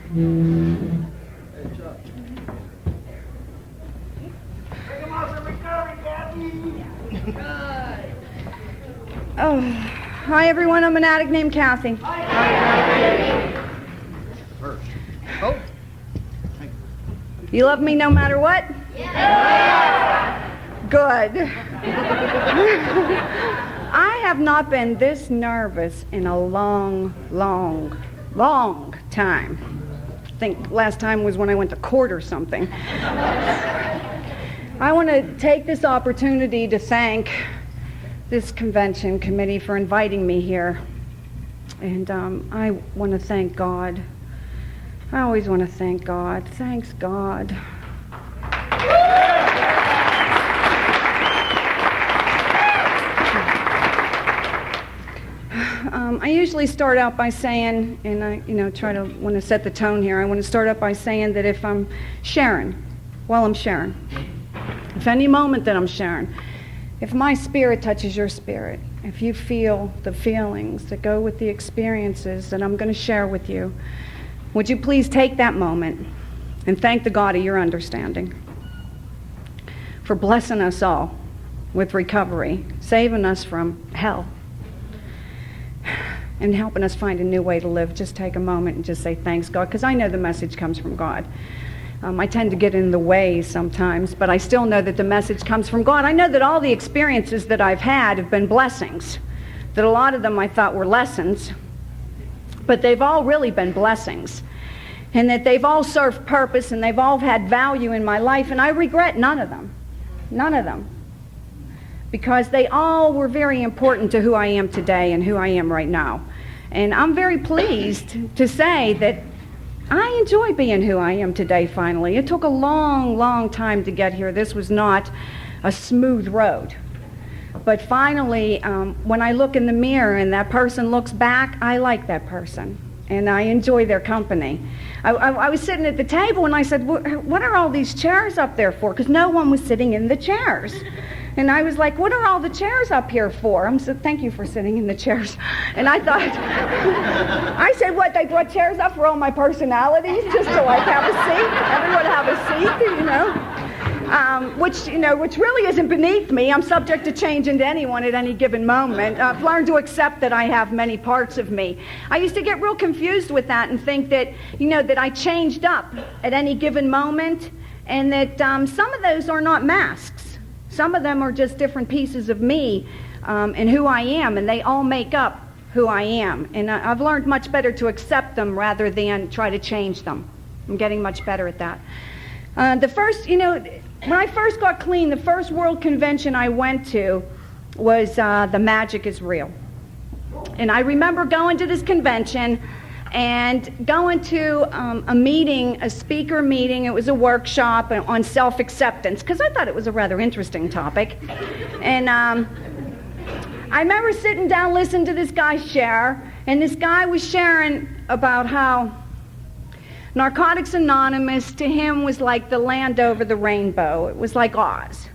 Oh, hi everyone. I'm an addict named Kathy. Oh. You love me no matter what? Yeah. Good. I have not been this nervous in a long time. I think last time was when I went to court or something. I want to take this opportunity to thank this convention committee for inviting me here. And I want to thank God. I always want to thank God. Thanks, God. I usually start out by saying, and I, want to set the tone here. I want to start out by saying that if I'm sharing, I'm sharing. If any moment that I'm sharing, if my spirit touches your spirit, if you feel the feelings that go with the experiences that I'm going to share with you, would you please take that moment and thank the God of your understanding for blessing us all with recovery, saving us from hell, and helping us find a new way to live. Just take a moment and just say thanks, God, because I know the message comes from God. I tend to get in the way sometimes, but I still know that the message comes from God. I know that all the experiences that I've had have been blessings, that a lot of them I thought were lessons, but they've all really been blessings, and that they've all served purpose, and they've all had value in my life, and I regret none of them, because they all were very important to who I am today and who I am right now. And I'm very pleased to say that I enjoy being who I am today, finally. It took a long time to get here. This was not a smooth road. But finally, when I look in the mirror and that person looks back, I like that person, and I enjoy their company. I was sitting at the table, and I said, what are all these chairs up there for? Because no one was sitting in the chairs. And I was like, what are all the chairs up here for? I said, thank you for sitting in the chairs. And I thought, I said, what, they brought chairs up for all my personalities just so I have a seat? Everyone have a seat, which really isn't beneath me. I'm subject to change into anyone at any given moment. I've learned to accept that I have many parts of me. I used to get real confused with that and think that, that I changed up at any given moment, and that some of those are not masks. Some of them are just different pieces of me and who I am, and they all make up who I am. And I've learned much better to accept them rather than try to change them. I'm getting much better at that. When I first got clean, the first world convention I went to was The Magic is Real. And I remember going to this convention and going to a meeting, a speaker meeting. It was a workshop on self-acceptance, because I thought it was a rather interesting topic. And I remember sitting down listening to this guy share, and this guy was sharing about how Narcotics Anonymous to him was like the land over the rainbow. It was like Oz.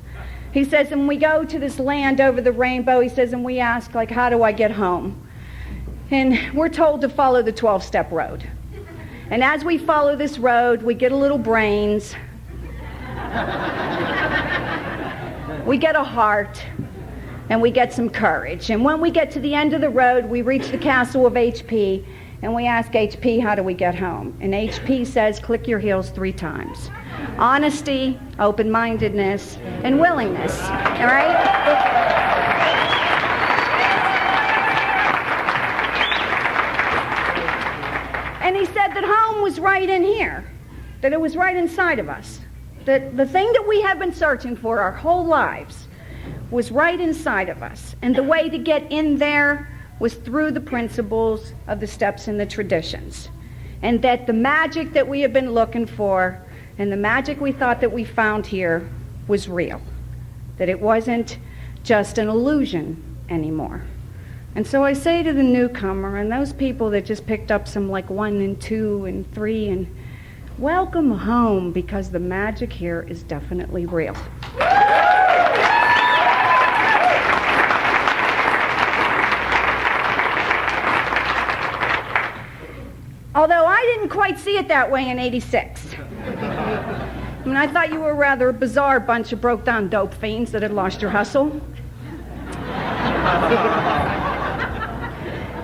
He says, and we go to this land over the rainbow, he says, and we ask, like, how do I get home? And we're told to follow the 12-step road. And as we follow this road, we get a little brains. We get a heart. And we get some courage. And when we get to the end of the road, we reach the castle of HP. And we ask HP, how do we get home? And HP says, click your heels 3 times. Honesty, open-mindedness, and willingness. All right? And he said that home was right in here, that it was right inside of us, that the thing that we have been searching for our whole lives was right inside of us. And the way to get in there was through the principles of the steps and the traditions. And that the magic that we have been looking for and the magic we thought that we found here was real, that it wasn't just an illusion anymore. And so I say to the newcomer and those people that just picked up some like 1 and 2 and 3, and welcome home, because the magic here is definitely real. Although I didn't quite see it that way in '86. I mean, I thought you were a rather bizarre bunch of broke-down dope fiends that had lost your hustle.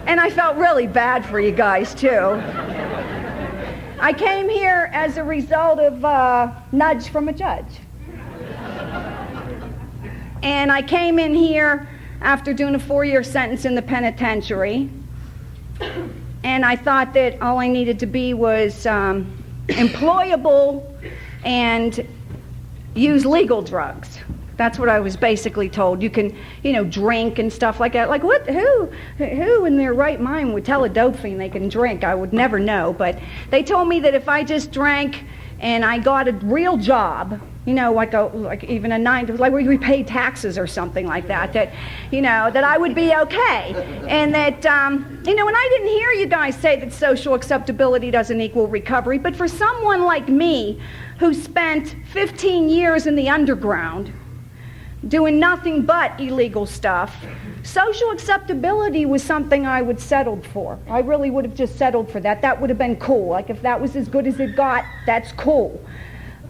And I felt really bad for you guys, too. I came here as a result of a nudge from a judge. And I came in here after doing a 4-year sentence in the penitentiary. And I thought that all I needed to be was employable and use legal drugs. That's what I was basically told. You can, drink and stuff like that. Like, who in their right mind would tell a dope fiend they can drink? I would never know. But they told me that if I just drank and I got a real job, like even a 9 to, like we paid taxes or something like that, that I would be okay. And that, and I didn't hear you guys say that social acceptability doesn't equal recovery, but for someone like me who spent 15 years in the underground doing nothing but illegal stuff, social acceptability was something I would settle for. I really would have just settled for that. That would have been cool. Like if that was as good as it got, that's cool.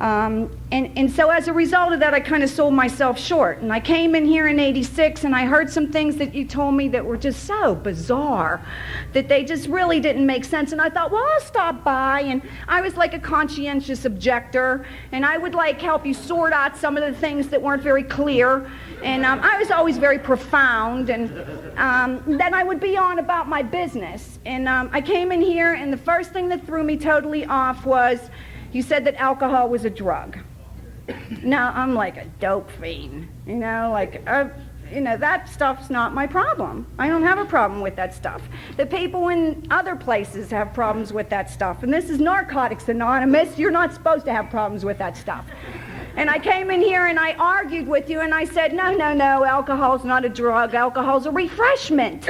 And so as a result of that, I kind of sold myself short. And I came in here in '86 and I heard some things that you told me that were just so bizarre that they just really didn't make sense. And I thought, well, I'll stop by. And I was like a conscientious objector. And I would like help you sort out some of the things that weren't very clear. And I was always very profound. And then I would be on about my business. And I came in here and the first thing that threw me totally off was you said that alcohol was a drug. Now, I'm like a dope fiend, that stuff's not my problem. I don't have a problem with that stuff. The people in other places have problems with that stuff. And this is Narcotics Anonymous. You're not supposed to have problems with that stuff. And I came in here and I argued with you and I said, no, alcohol's not a drug. Alcohol's a refreshment.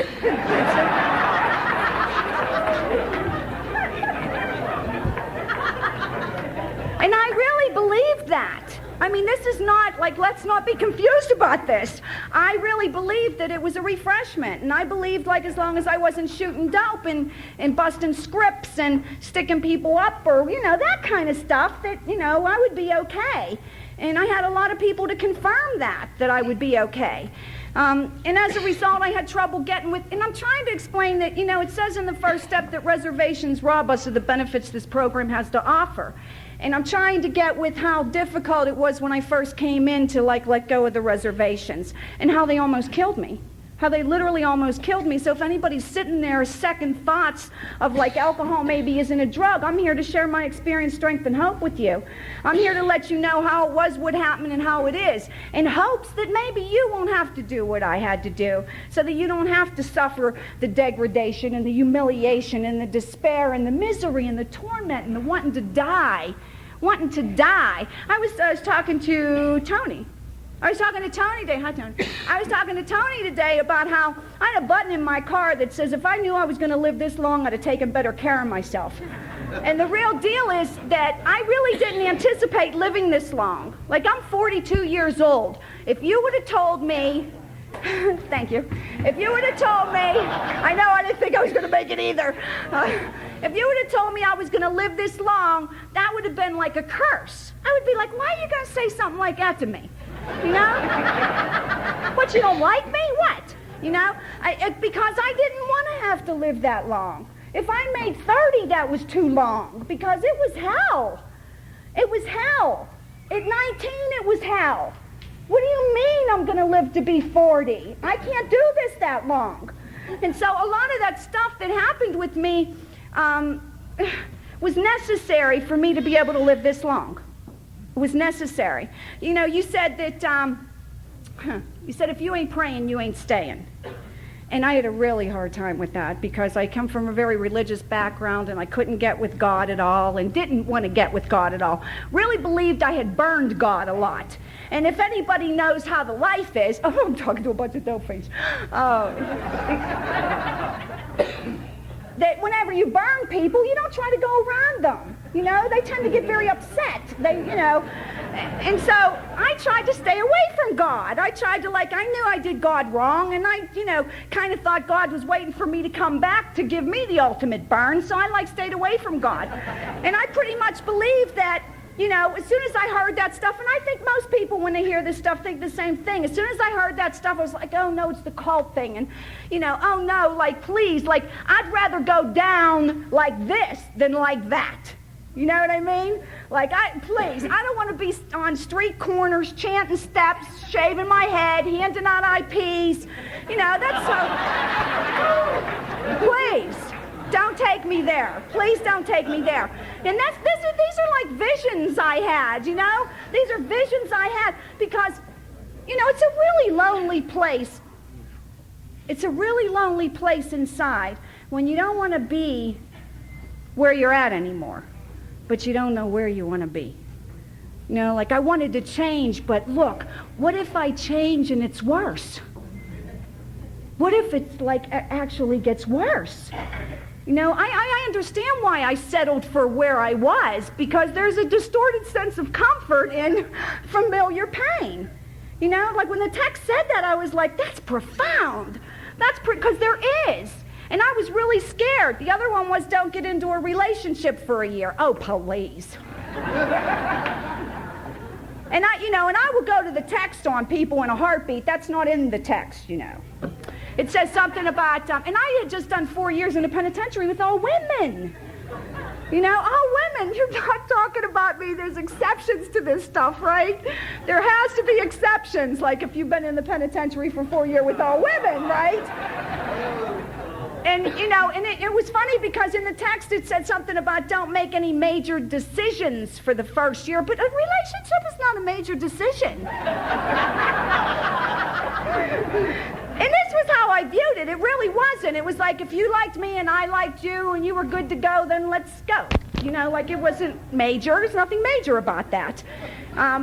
And I really believed that. I mean, this is not, let's not be confused about this. I really believed that it was a refreshment. And I believed, as long as I wasn't shooting dope and busting scripts and sticking people up or, that kind of stuff, that, I would be okay. And I had a lot of people to confirm that I would be okay. And as a result, I had trouble getting with, and I'm trying to explain that, it says in the first step that reservations rob us of the benefits this program has to offer. And I'm trying to get with how difficult it was when I first came in to let go of the reservations and how they almost killed me. How they literally almost killed me. So if anybody's sitting there second thoughts of alcohol maybe isn't a drug, I'm here to share my experience, strength, and hope with you. I'm here to let you know how it was, what happened, and how it is. In hopes that maybe you won't have to do what I had to do, so that you don't have to suffer the degradation and the humiliation and the despair and the misery and the torment and the wanting to die. I was talking to Tony. I was talking to Tony today. Hi, Tony. I was talking to Tony today about how I had a button in my car that says if I knew I was going to live this long, I'd have taken better care of myself. And the real deal is that I really didn't anticipate living this long. I'm 42 years old. If you would have told me, thank you. If you would have told me, I know I didn't think I was going to make it either. If you would have told me I was going to live this long, that would have been like a curse. I would be like, why are you going to say something like that to me? What, you don't like me? What? Because I didn't want to have to live that long. If I made 30, that was too long because it was hell. It was hell. At 19, it was hell. What do you mean I'm going to live to be 40? I can't do this that long. And so a lot of that stuff that happened with me was necessary for me to be able to live this long. It was necessary. You said that, you said if you ain't praying, you ain't staying. And I had a really hard time with that because I come from a very religious background and I couldn't get with God at all and didn't want to get with God at all. Really believed I had burned God a lot. And if anybody knows how the life is, I'm talking to a bunch of dope fiends. that whenever you burn people, you don't try to go around them. You know, they tend to get very upset. And so I tried to stay away from God. I tried to, I knew I did God wrong, and I, kind of thought God was waiting for me to come back to give me the ultimate burn, so I, stayed away from God. And I pretty much believed that, as soon as I heard that stuff, and I think most people when they hear this stuff think the same thing. As soon as I heard that stuff, I was like, oh no, it's the cult thing. And, oh no, please, I'd rather go down like this than like that. You know what I mean? Please, I don't want to be on street corners, chanting steps, shaving my head, handing out IPs. That's so... Please. Don't take me there. Please don't take me there. And these are like visions I had, These are visions I had because, it's a really lonely place. It's a really lonely place inside when you don't want to be where you're at anymore, but you don't know where you want to be. I wanted to change, but look, what if I change and it's worse? What if it's actually gets worse? I understand why I settled for where I was, because there's a distorted sense of comfort in familiar pain. When the text said that, I was like, that's profound. Because there is. And I was really scared. The other one was, don't get into a relationship for a year. Oh, please. And I will go to the text on people in a heartbeat. That's not in the text, It says something about, and I had just done 4 years in a penitentiary with all women. All women. You're not talking about me. There's exceptions to this stuff, right? There has to be exceptions, like if you've been in the penitentiary for 4 years with all women, right? And, it was funny because in the text it said something about don't make any major decisions for the first year, but a relationship is not a major decision. And this was how I viewed it. It really wasn't. It was like if you liked me and I liked you and you were good to go, then let's go. It wasn't major. There's nothing major about that. I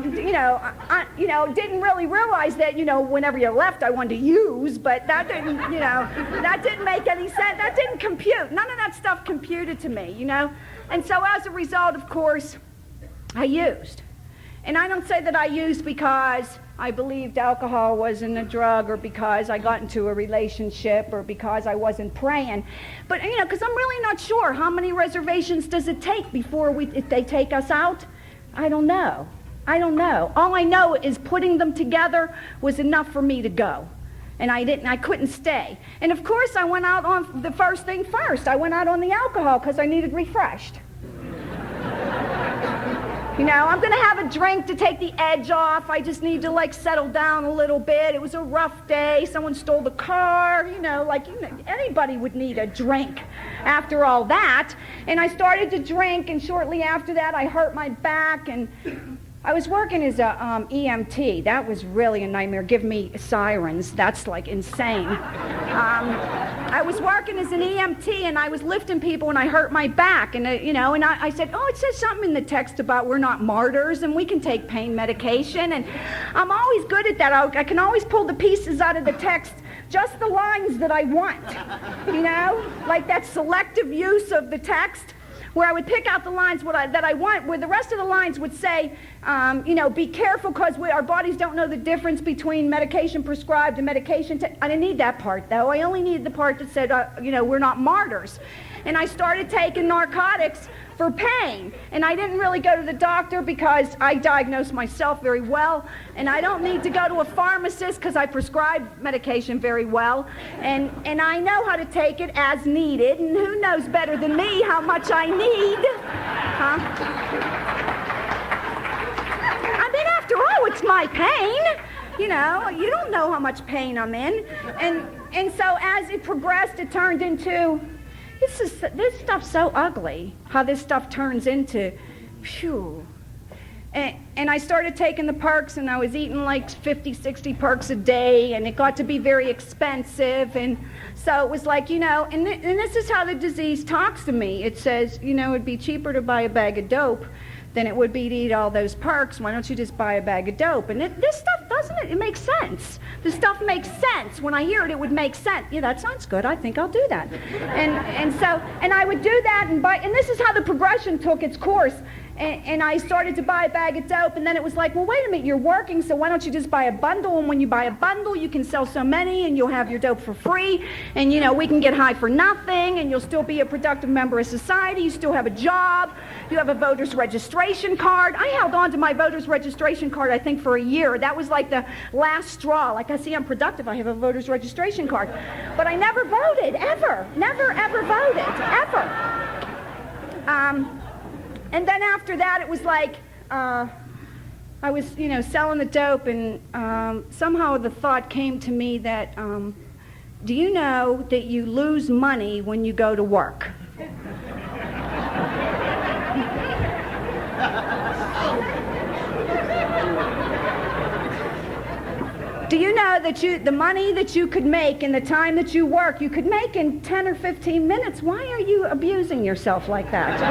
didn't really realize that, whenever you left, I wanted to use, but that didn't, that didn't make any sense. That didn't compute. None of that stuff computed to me, And so as a result, of course, I used. And I don't say that I used because I believed alcohol wasn't a drug or because I got into a relationship or because I wasn't praying. But, because I'm really not sure how many reservations does it take before if they take us out? I don't know. All I know is putting them together was enough for me to go. And I couldn't stay. And of course I went out on the first thing first. I went out on the alcohol because I needed refreshed. I'm going to have a drink to take the edge off. I just need to, settle down a little bit. It was a rough day. Someone stole the car. Anybody would need a drink after all that. And I started to drink, and shortly after that, I hurt my back, and I was working as a EMT. That was really a nightmare. Give me sirens. That's insane. I was working as an EMT, and I was lifting people, and I hurt my back. And, and I said, oh, it says something in the text about we're not martyrs, and we can take pain medication. And I'm always good at that. I can always pull the pieces out of the text, just the lines that I want, that selective use of the text, where I would pick out the lines that I want, where the rest of the lines would say, be careful because our bodies don't know the difference between medication prescribed and medication. I didn't need that part, though. I only needed the part that said, we're not martyrs. And I started taking narcotics for pain. And I didn't really go to the doctor because I diagnosed myself very well. And I don't need to go to a pharmacist because I prescribe medication very well. And I know how to take it as needed. And who knows better than me how much I need? I mean, after all, it's my pain. You don't know how much pain I'm in. And so as it progressed, it turned into... This stuff's so ugly, how this stuff turns into, phew. And I started taking the perks, and I was eating 50, 60 perks a day, and it got to be very expensive. And so it was and this is how the disease talks to me. It says, it'd be cheaper to buy a bag of dope than it would be to eat all those perks. Why don't you just buy a bag of dope? And this stuff does doesn't it? It makes sense. The stuff makes sense. When I hear it, it would make sense. Yeah, that sounds good. I think I'll do that. And I would do that and this is how the progression took its course. And I started to buy a bag of dope, and then it was like, well, wait a minute, you're working, so why don't you just buy a bundle? And when you buy a bundle, you can sell so many, and you'll have your dope for free, and, we can get high for nothing, and you'll still be a productive member of society. You still have a job. You have a voter's registration card. I held on to my voter's registration card, I think, for a year. That was like the last straw. Like, I see I'm productive. I have a voter's registration card. But I never voted, ever. Never, ever voted, ever. And then after that, it was like, I was, selling the dope, and somehow the thought came to me that, do you know that you lose money when you go to work? Do you know that the money that you could make in the time that you work, you could make in 10 or 15 minutes? Why are you abusing yourself like that?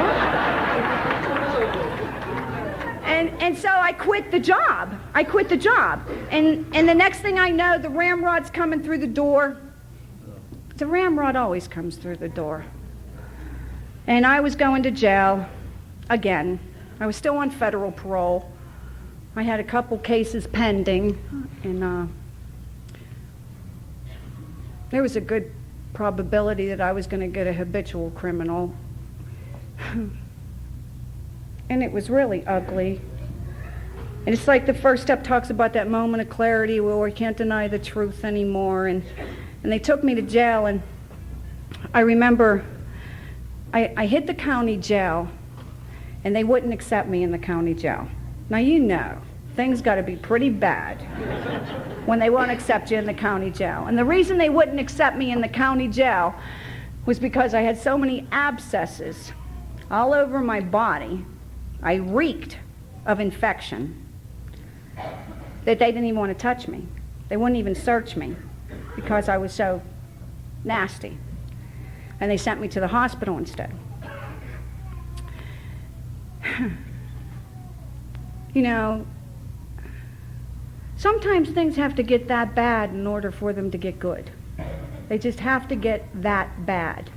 And so I quit the job. And the next thing I know, the ramrod's coming through the door. The ramrod always comes through the door. And I was going to jail again. I was still on federal parole. I had a couple cases pending, and there was a good probability that I was going to get a habitual criminal. And it was really ugly. And it's like the first step talks about that moment of clarity where we can't deny the truth anymore. And they took me to jail, and I remember I hit the county jail, and they wouldn't accept me in the county jail. Now, things got to be pretty bad when they won't accept you in the county jail. And the reason they wouldn't accept me in the county jail was because I had so many abscesses all over my body. I reeked of infection that they didn't even want to touch me. They wouldn't even search me because I was so nasty. And they sent me to the hospital instead. Sometimes things have to get that bad in order for them to get good. They just have to get that bad.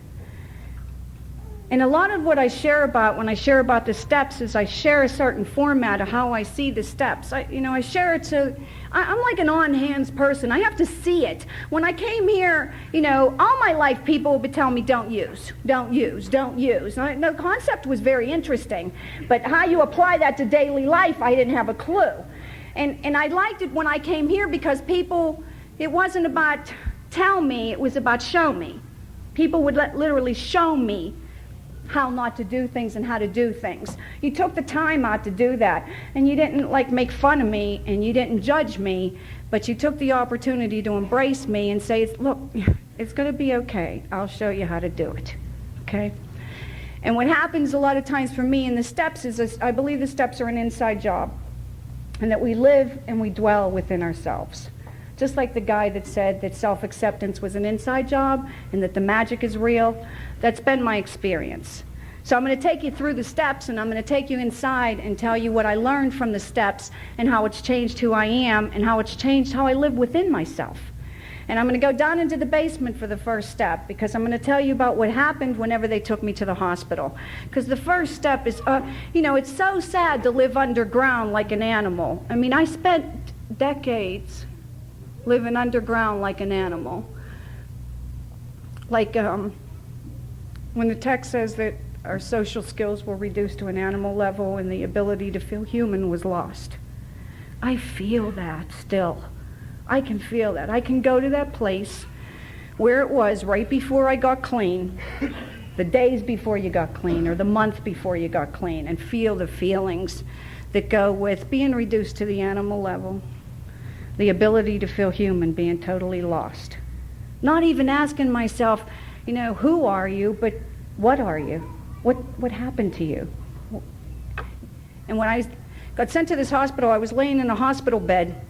And a lot of what I share about when I share about the steps is I share a certain format of how I see the steps. I share it so I'm like an on-hands person. I have to see it. When I came here, all my life people would tell me, don't use. And the concept was very interesting, but how you apply that to daily life, I didn't have a clue. And I liked it when I came here because people, it wasn't about tell me, it was about show me. People would literally show me how not to do things and how to do things. You took the time out to do that, and you didn't make fun of me, and you didn't judge me, but you took the opportunity to embrace me and say, look, it's going to be okay. I'll show you how to do it, okay? And what happens a lot of times for me in the steps is I believe the steps are an inside job, and that we live and we dwell within ourselves. Just like the guy that said that self-acceptance was an inside job and that the magic is real, that's been my experience. So I'm going to take you through the steps, and I'm going to take you inside and tell you what I learned from the steps and how it's changed who I am and how it's changed how I live within myself. And I'm going to go down into the basement for the first step because I'm going to tell you about what happened whenever they took me to the hospital. Because the first step is, it's so sad to live underground like an animal. I mean, I spent decades living underground like an animal. Like when the text says that our social skills were reduced to an animal level and the ability to feel human was lost. I feel that still. I can feel that. I can go to that place where it was right before I got clean, the days before you got clean or the month before you got clean, and feel the feelings that go with being reduced to the animal level. The ability to feel human, being totally lost. Not even asking myself, who are you, but what are you? What happened to you? And when I got sent to this hospital, I was laying in a hospital bed,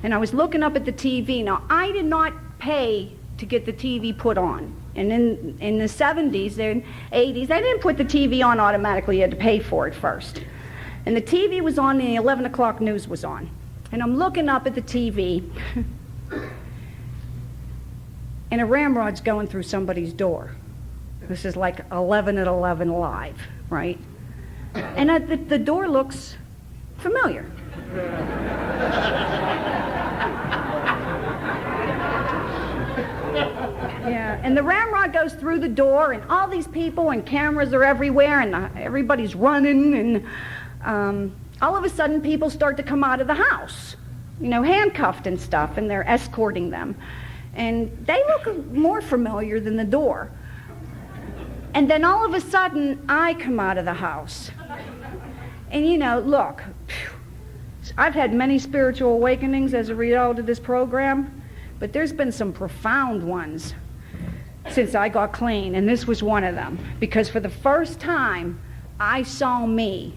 and I was looking up at the TV. Now, I did not pay to get the TV put on. And in the 70s and 80s, they didn't put the TV on automatically. You had to pay for it first. And the TV was on, and the 11 o'clock news was on. And I'm looking up at the TV, and a ramrod's going through somebody's door. This is like 11 at 11 live, right? And the door looks familiar. Yeah, and the ramrod goes through the door, and all these people and cameras are everywhere, and everybody's running, and all of a sudden people start to come out of the house, handcuffed and stuff, and they're escorting them. And they look more familiar than the door. And then all of a sudden, I come out of the house. And look, I've had many spiritual awakenings as a result of this program, but there's been some profound ones since I got clean, and this was one of them. Because for the first time, I saw me,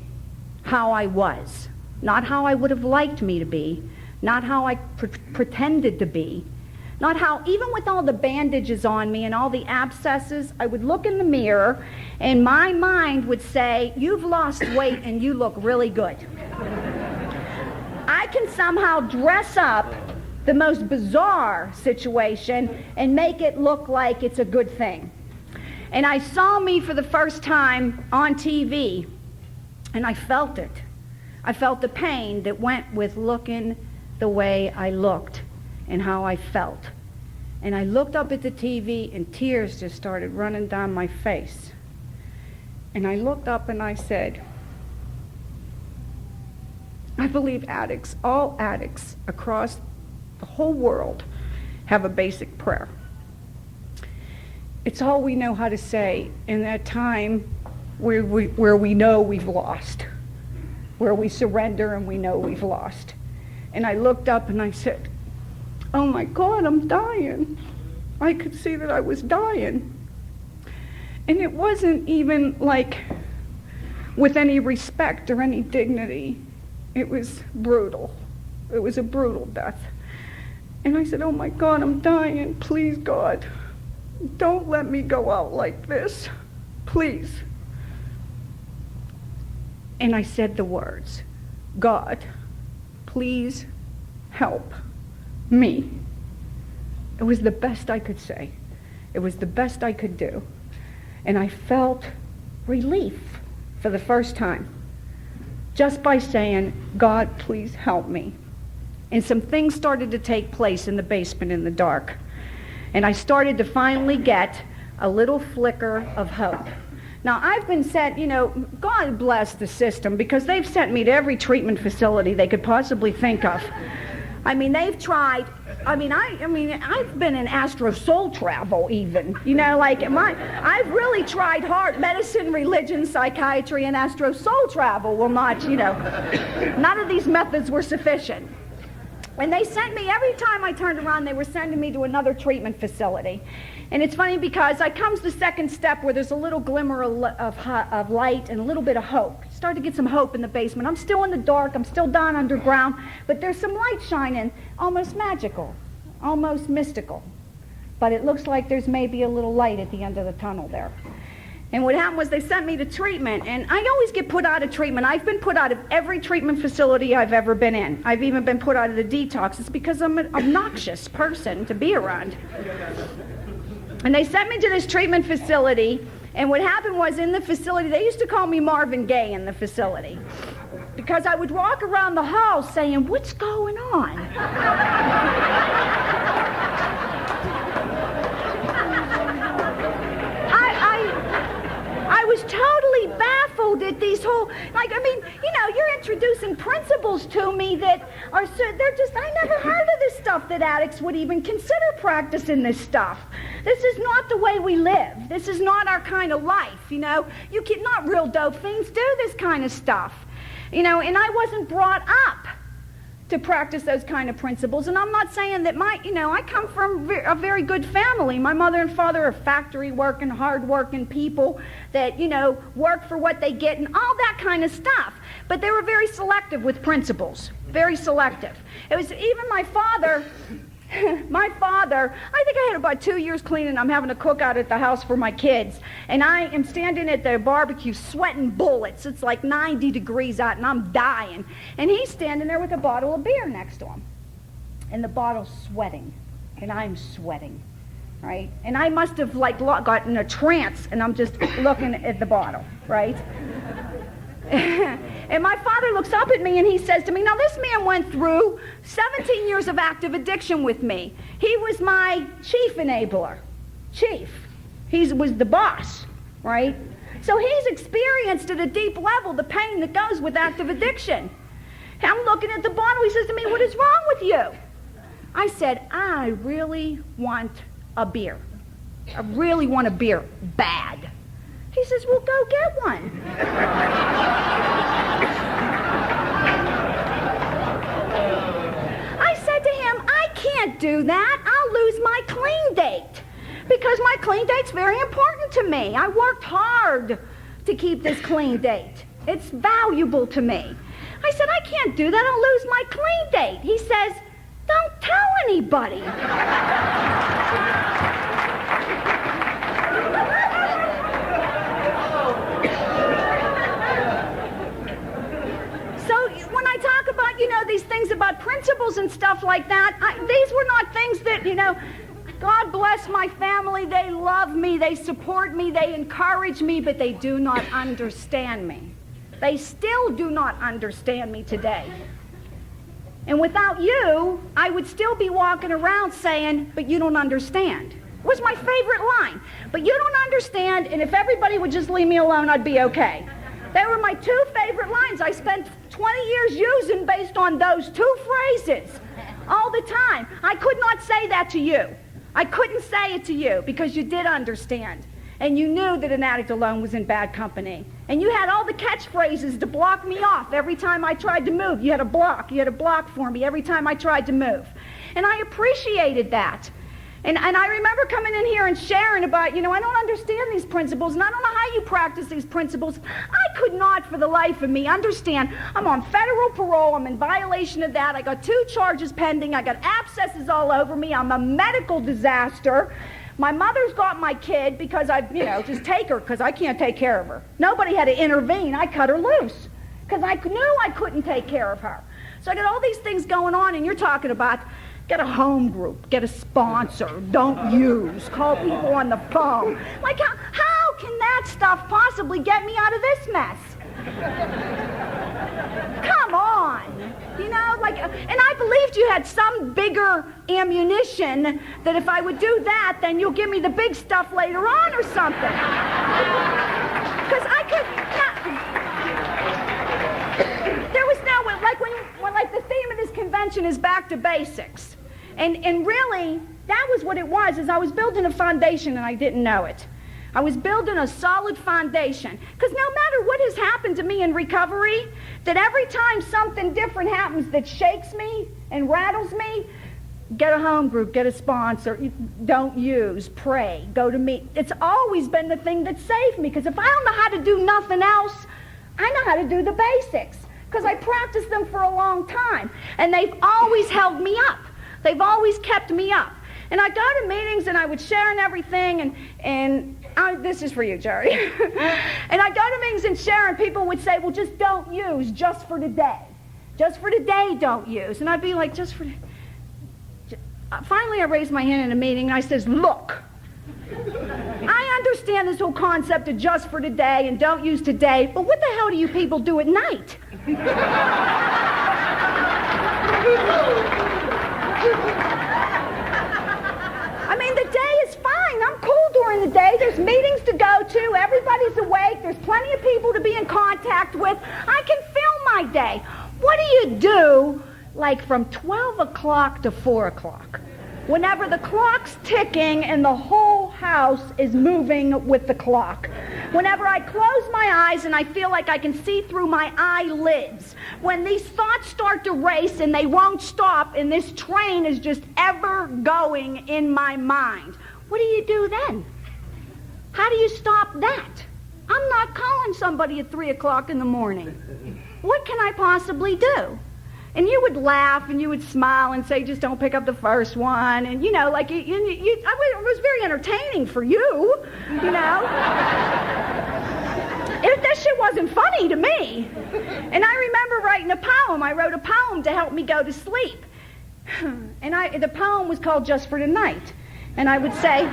how I was. Not how I would have liked me to be, not how I pretended to be, not how, even with all the bandages on me and all the abscesses, I would look in the mirror and my mind would say, you've lost weight and you look really good. I can somehow dress up the most bizarre situation and make it look like it's a good thing. And I saw me for the first time on TV, and I felt it. I felt the pain that went with looking the way I looked and how I felt. And I looked up at the TV and tears just started running down my face. And I looked up and I said, I believe addicts, all addicts across the whole world, have a basic prayer. It's all we know how to say in that time where we know we've lost, where we surrender and we know we've lost. And I looked up and I said, oh my God, I'm dying. I could see that I was dying. And it wasn't even like with any respect or any dignity. It was brutal. It was a brutal death. And I said, oh my God, I'm dying. Please, God, don't let me go out like this. Please. And I said the words, God, please help me. It was the best I could say. It was the best I could do. And I felt relief for the first time just by saying, God, please help me. And some things started to take place in the basement in the dark. And I started to finally get a little flicker of hope. Now, I've been sent, God bless the system, because they've sent me to every treatment facility they could possibly think of. I mean, they've tried. I've been in astro soul travel even. I've really tried hard. Medicine, religion, psychiatry, and astro soul travel will not, none of these methods were sufficient. And they sent me, every time I turned around, they were sending me to another treatment facility. And it's funny because I comes the second step where there's a little glimmer of light and a little bit of hope. Start to get some hope in the basement. I'm still in the dark. I'm still down underground. But there's some light shining, almost magical, almost mystical. But it looks like there's maybe a little light at the end of the tunnel there. And what happened was they sent me to treatment, and I always get put out of treatment. I've been put out of every treatment facility I've ever been in. I've even been put out of the detox. It's because I'm an obnoxious person to be around. And they sent me to this treatment facility, and what happened was in the facility, they used to call me Marvin Gaye in the facility, because I would walk around the hall saying, what's going on? I was totally baffled at these whole, you're introducing principles to me that are, I never heard of this stuff that addicts would even consider practicing this stuff. This is not the way we live. This is not our kind of life, not real dope fiends do this kind of stuff, and I wasn't brought up to practice those kind of principles. And I'm not saying that I come from a very good family. My mother and father are factory working, hard working people that, work for what they get and all that kind of stuff. But they were very selective with principles, very selective. It was even my father, My father, I think I had about 2 years cleaning. I'm having a cookout at the house for my kids. And I am standing at the barbecue sweating bullets. It's like 90 degrees out and I'm dying. And he's standing there with a bottle of beer next to him. And the bottle's sweating. And I'm sweating. Right? And I must have like gotten a trance and I'm just looking at the bottle. Right? And my father looks up at me and he says to me, now this man went through 17 years of active addiction with me. He was my chief enabler. Chief. He was the boss, right? So he's experienced at a deep level the pain that goes with active addiction. I'm looking at the bottle. He says to me, what is wrong with you? I said, I really want a beer. I really want a beer bad. He says, well, go get one. I said to him, I can't do that. I'll lose my clean date because my clean date's very important to me. I worked hard to keep this clean date. It's valuable to me. I said, I can't do that. I'll lose my clean date. He says, don't tell anybody. These things about principles and stuff like that, these were not things that, God bless my family. They love me. They support me. They encourage me, but they do not understand me. They still do not understand me today. And without you, I would still be walking around saying, but you don't understand. It was my favorite line. But you don't understand, and if everybody would just leave me alone, I'd be okay. They were my two favorite lines. I spent 20 years using based on those two phrases all the time. I could not say that to you. I couldn't say it to you because you did understand. And you knew that an addict alone was in bad company. And you had all the catchphrases to block me off every time I tried to move. You had a block. You had a block for me every time I tried to move. And I appreciated that. And I remember coming in here and sharing about, I don't understand these principles, and I don't know how you practice these principles. I could not for the life of me understand. I'm on federal parole. I'm in violation of that. I got 2 charges pending. I got abscesses all over me. I'm a medical disaster. My mother's got my kid because just take her because I can't take care of her. Nobody had to intervene. I cut her loose because I knew I couldn't take care of her. So I got all these things going on, and you're talking about get a home group, get a sponsor, don't use, call people on the phone. Like, how can that stuff possibly get me out of this mess? Come on. And I believed you had some bigger ammunition that if I would do that, then you'll give me the big stuff later on or something. Because I could there was no, like the theme of this convention is back to basics. And really, that was what it was, is I was building a foundation and I didn't know it. I was building a solid foundation. Because no matter what has happened to me in recovery, that every time something different happens that shakes me and rattles me, get a home group, get a sponsor, don't use, pray, go to meet. It's always been the thing that saved me. Because if I don't know how to do nothing else, I know how to do the basics. Because I practiced them for a long time. And they've always held me up. They've always kept me up. And I'd go to meetings and I would share and everything, and this is for you, Jerry. And I'd go to meetings and share, and people would say, well, just don't use, just for today. Just for today, don't use. And I'd be like, just for... Finally, I raised my hand in a meeting, and I says, look, I understand this whole concept of just for today and don't use today, but what the hell do you people do at night? I mean, the day is fine. I'm cool during the day. There's meetings to go to. Everybody's awake. There's plenty of people to be in contact with. I can fill my day. What do you do, like, from 12 o'clock to 4 o'clock? Whenever the clock's ticking and the whole house is moving with the clock. Whenever I close my eyes and I feel like I can see through my eyelids. When these thoughts start to race and they won't stop and this train is just ever going in my mind. What do you do then? How do you stop that? I'm not calling somebody at 3 o'clock in the morning. What can I possibly do? And you would laugh and you would smile and say, just don't pick up the first one. And, it was very entertaining for you, That shit wasn't funny to me. And I remember writing a poem. I wrote a poem to help me go to sleep. And the poem was called Just for Tonight. And I would say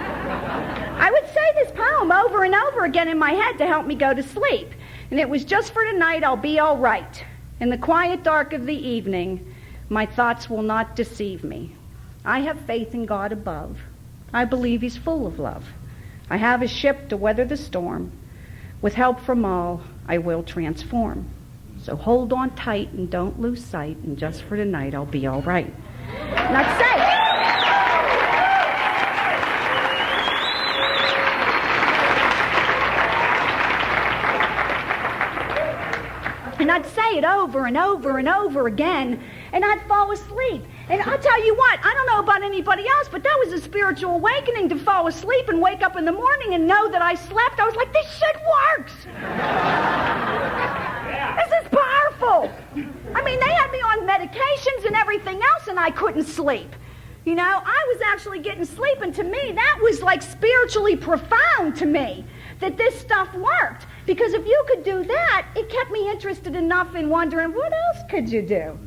this poem over and over again in my head to help me go to sleep. And it was, just for tonight, I'll be all right. In the quiet dark of the evening, my thoughts will not deceive me. I have faith in God above. I believe he's full of love. I have a ship to weather the storm. With help from all, I will transform. So hold on tight and don't lose sight, and just for tonight, I'll be all right. And I'd say it. And I'd say it over and over and over again, and I'd fall asleep. And I'll tell you what, I don't know about anybody else, but that was a spiritual awakening, to fall asleep and wake up in the morning and know that I slept. I was like, this shit works. This is powerful. I mean, they had me on medications and everything else, and I couldn't sleep. I was actually getting sleep, and to me, that was like spiritually profound to me, that this stuff worked. Because if you could do that, it kept me interested enough in wondering, what else could you do?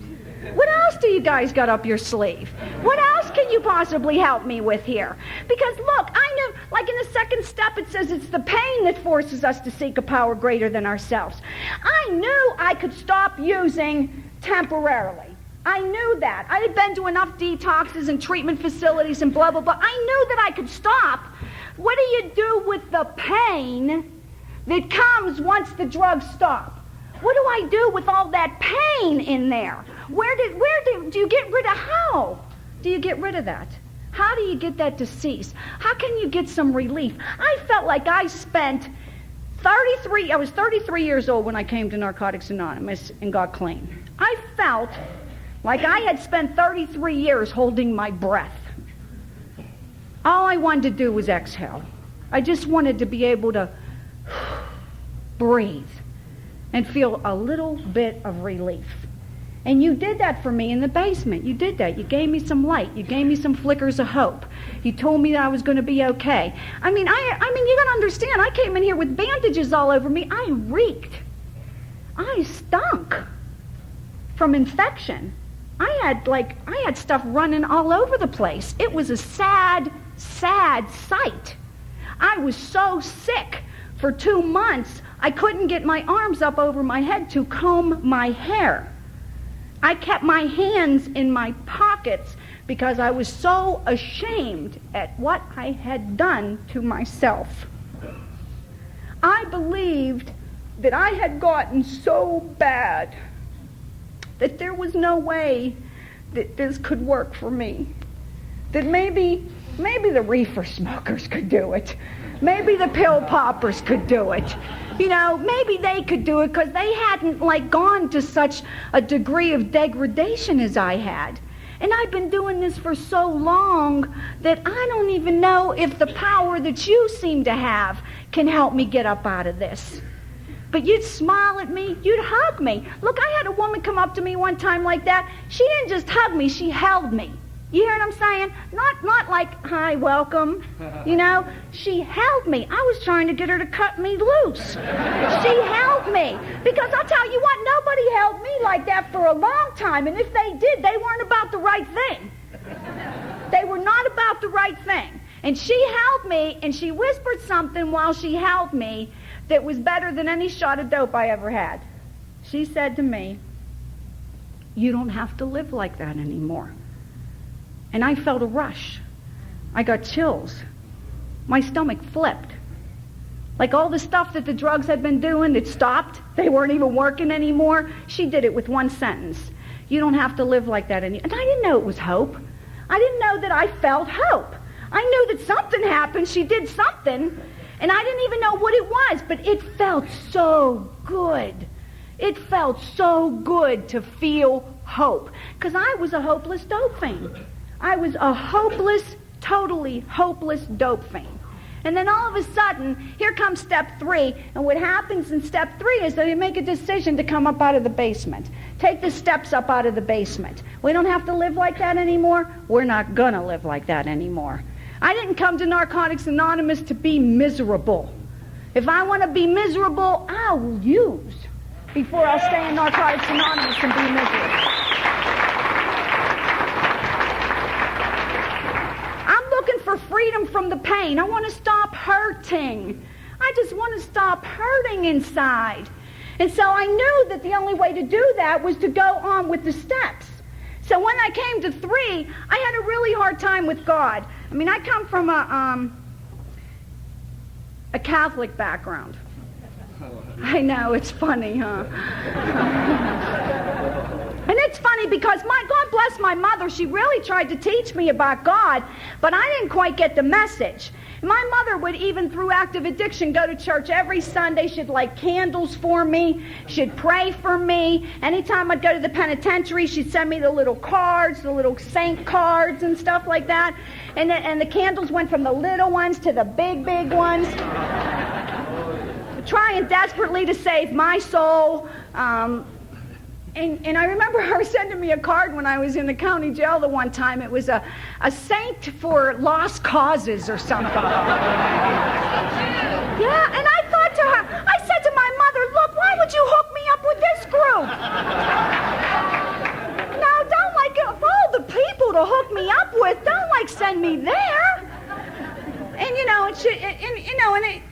What else do you guys got up your sleeve? What else can you possibly help me with here? Because look, I knew, like in the second step, it says it's the pain that forces us to seek a power greater than ourselves. I knew I could stop using temporarily. I knew that. I had been to enough detoxes and treatment facilities and blah, blah, blah. I knew that I could stop. What do you do with the pain that comes once the drugs stop? What do I do with all that pain in there? Where do you get rid of, how do you get rid of that? How do you get that to cease? How can you get some relief? I felt like I spent I was 33 years old when I came to Narcotics Anonymous and got clean. I felt like I had spent 33 years holding my breath. All I wanted to do was exhale. I just wanted to be able to breathe and feel a little bit of relief. And you did that for me in the basement. You did that. You gave me some light. You gave me some flickers of hope. You told me that I was going to be okay. I mean, you got to understand, I came in here with bandages all over me. I reeked. I stunk from infection. I had stuff running all over the place. It was a sad, sad sight. I was so sick. For 2 months, I couldn't get my arms up over my head to comb my hair. I kept my hands in my pockets because I was so ashamed at what I had done to myself. I believed that I had gotten so bad that there was no way that this could work for me. That maybe the reefer smokers could do it. Maybe the pill poppers could do it. Maybe they could do it because they hadn't gone to such a degree of degradation as I had. And I've been doing this for so long that I don't even know if the power that you seem to have can help me get up out of this. But you'd smile at me, you'd hug me. Look, I had a woman come up to me one time like that. She didn't just hug me, she held me. You hear what I'm saying? Not like, hi, welcome. She held me. I was trying to get her to cut me loose. She held me. Because I'll tell you what, nobody held me like that for a long time. And if they did, they weren't about the right thing. They were not about the right thing. And she held me, and she whispered something while she held me that was better than any shot of dope I ever had. She said to me, you don't have to live like that anymore. And I felt a rush. I got chills. My stomach flipped. Like all the stuff that the drugs had been doing, it stopped. They weren't even working anymore. She did it with one sentence. You don't have to live like that anymore. And I didn't know it was hope. I didn't know that I felt hope. I knew that something happened. She did something. And I didn't even know what it was. But it felt so good. It felt so good to feel hope. Because I was a hopeless dope fiend. I was a hopeless, totally hopeless dope fiend. And then all of a sudden, here comes step 3. And what happens in step 3 is that you make a decision to come up out of the basement. Take the steps up out of the basement. We don't have to live like that anymore. We're not going to live like that anymore. I didn't come to Narcotics Anonymous to be miserable. If I want to be miserable, I will use before I'll stay in Narcotics Anonymous and be miserable. I'm looking for freedom from the pain. I want to stop hurting. I just want to stop hurting inside. And so I knew that the only way to do that was to go on with the steps. So when I came to 3, I had a really hard time with God. I mean, I come from a Catholic background. I know, it's funny, huh? And it's funny because God bless my mother. She really tried to teach me about God, but I didn't quite get the message. My mother would, even through active addiction, go to church every Sunday. She'd light candles for me. She'd pray for me. Anytime I'd go to the penitentiary, she'd send me the little cards, the little saint cards and stuff like that. And the candles went from the little ones to the big, big ones. Trying desperately to save my soul. And I remember her sending me a card when I was in the county jail the one time. It was a saint for lost causes or something. Yeah, and I thought to her, I said to my mother, look, why would you hook me up with this group? Now, don't like, of all the people to hook me up with, don't like send me there. And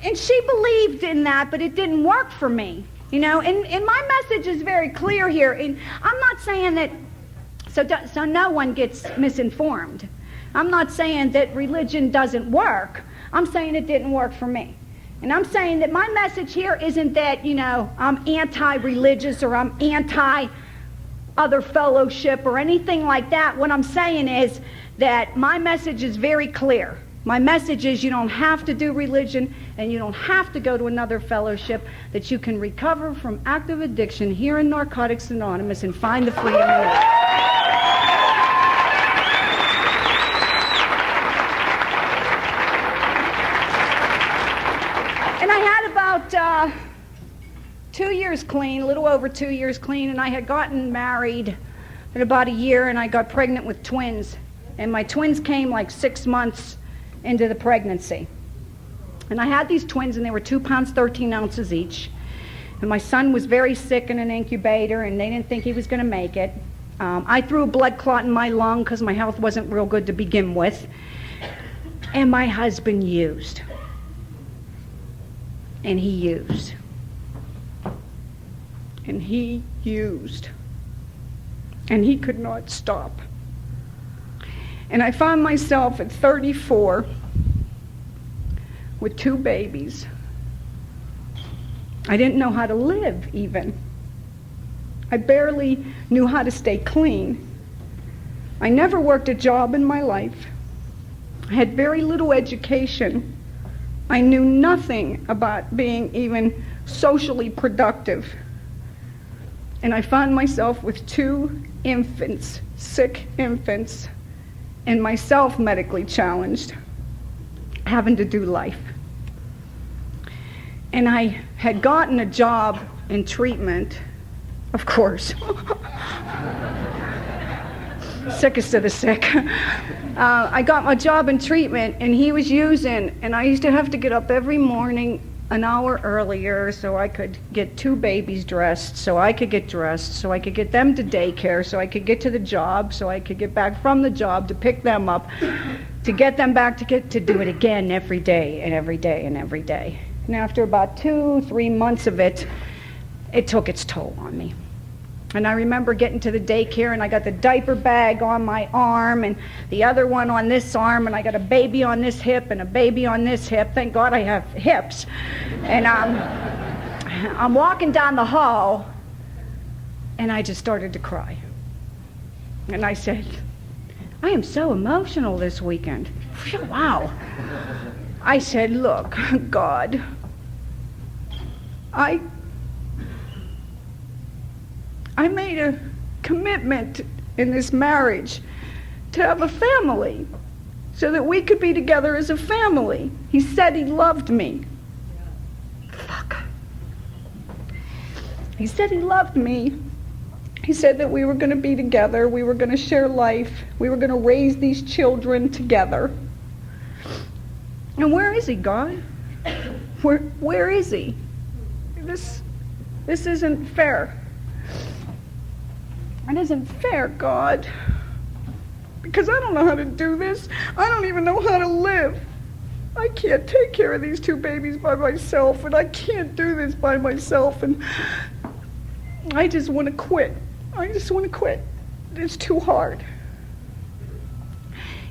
and she believed in that, but it didn't work for me. And my message is very clear here. And I'm not saying that so no one gets misinformed. I'm not saying that religion doesn't work. I'm saying it didn't work for me. And I'm saying that my message here isn't that, I'm anti-religious or I'm anti-other fellowship or anything like that. What I'm saying is that my message is very clear. My message is you don't have to do religion and you don't have to go to another fellowship, that you can recover from active addiction here in Narcotics Anonymous and find the freedom you need. And I had about 2 years clean, a little over 2 years clean, and I had gotten married in about a year, and I got pregnant with twins. And my twins came like 6 months into the pregnancy. And I had these twins, and they were 2 pounds, 13 ounces each. And my son was very sick in an incubator, and they didn't think he was going to make it. I threw a blood clot in my lung because my health wasn't real good to begin with. And my husband used. And he used. And he used. And he could not stop. And I found myself at 34 with 2 babies. I didn't know how to live, even. I barely knew how to stay clean. I never worked a job in my life. I had very little education. I knew nothing about being even socially productive. And I found myself with 2 infants, sick infants, and myself medically challenged, having to do life. And I had gotten a job in treatment, of course. Sickest of the sick. I got my job in treatment, and he was using, and I used to have to get up every morning an hour earlier so I could get 2 babies dressed, so I could get dressed, so I could get them to daycare, so I could get to the job, so I could get back from the job to pick them up, to get them back to do it again every day and every day and every day. And after about 2-3 months of it, it took its toll on me. And I remember getting to the daycare, and I got the diaper bag on my arm and the other one on this arm, and I got a baby on this hip and a baby on this hip. Thank God I have hips. And I'm walking down the hall, and I just started to cry. And I said, I am so emotional this weekend. Wow. I said, look, God, I made a commitment in this marriage to have a family. so that we could be together as a family. He said he loved me. Fuck. He said he loved me. He said that we were going to be together, we were going to share life, we were going to raise these children together. And where is he, God? Where is he? This isn't fair. It isn't fair, God. Because I don't know how to do this. I don't even know how to live. I can't take care of these two babies by myself, and I can't do this by myself, and I just want to quit. I just want to quit. It's too hard.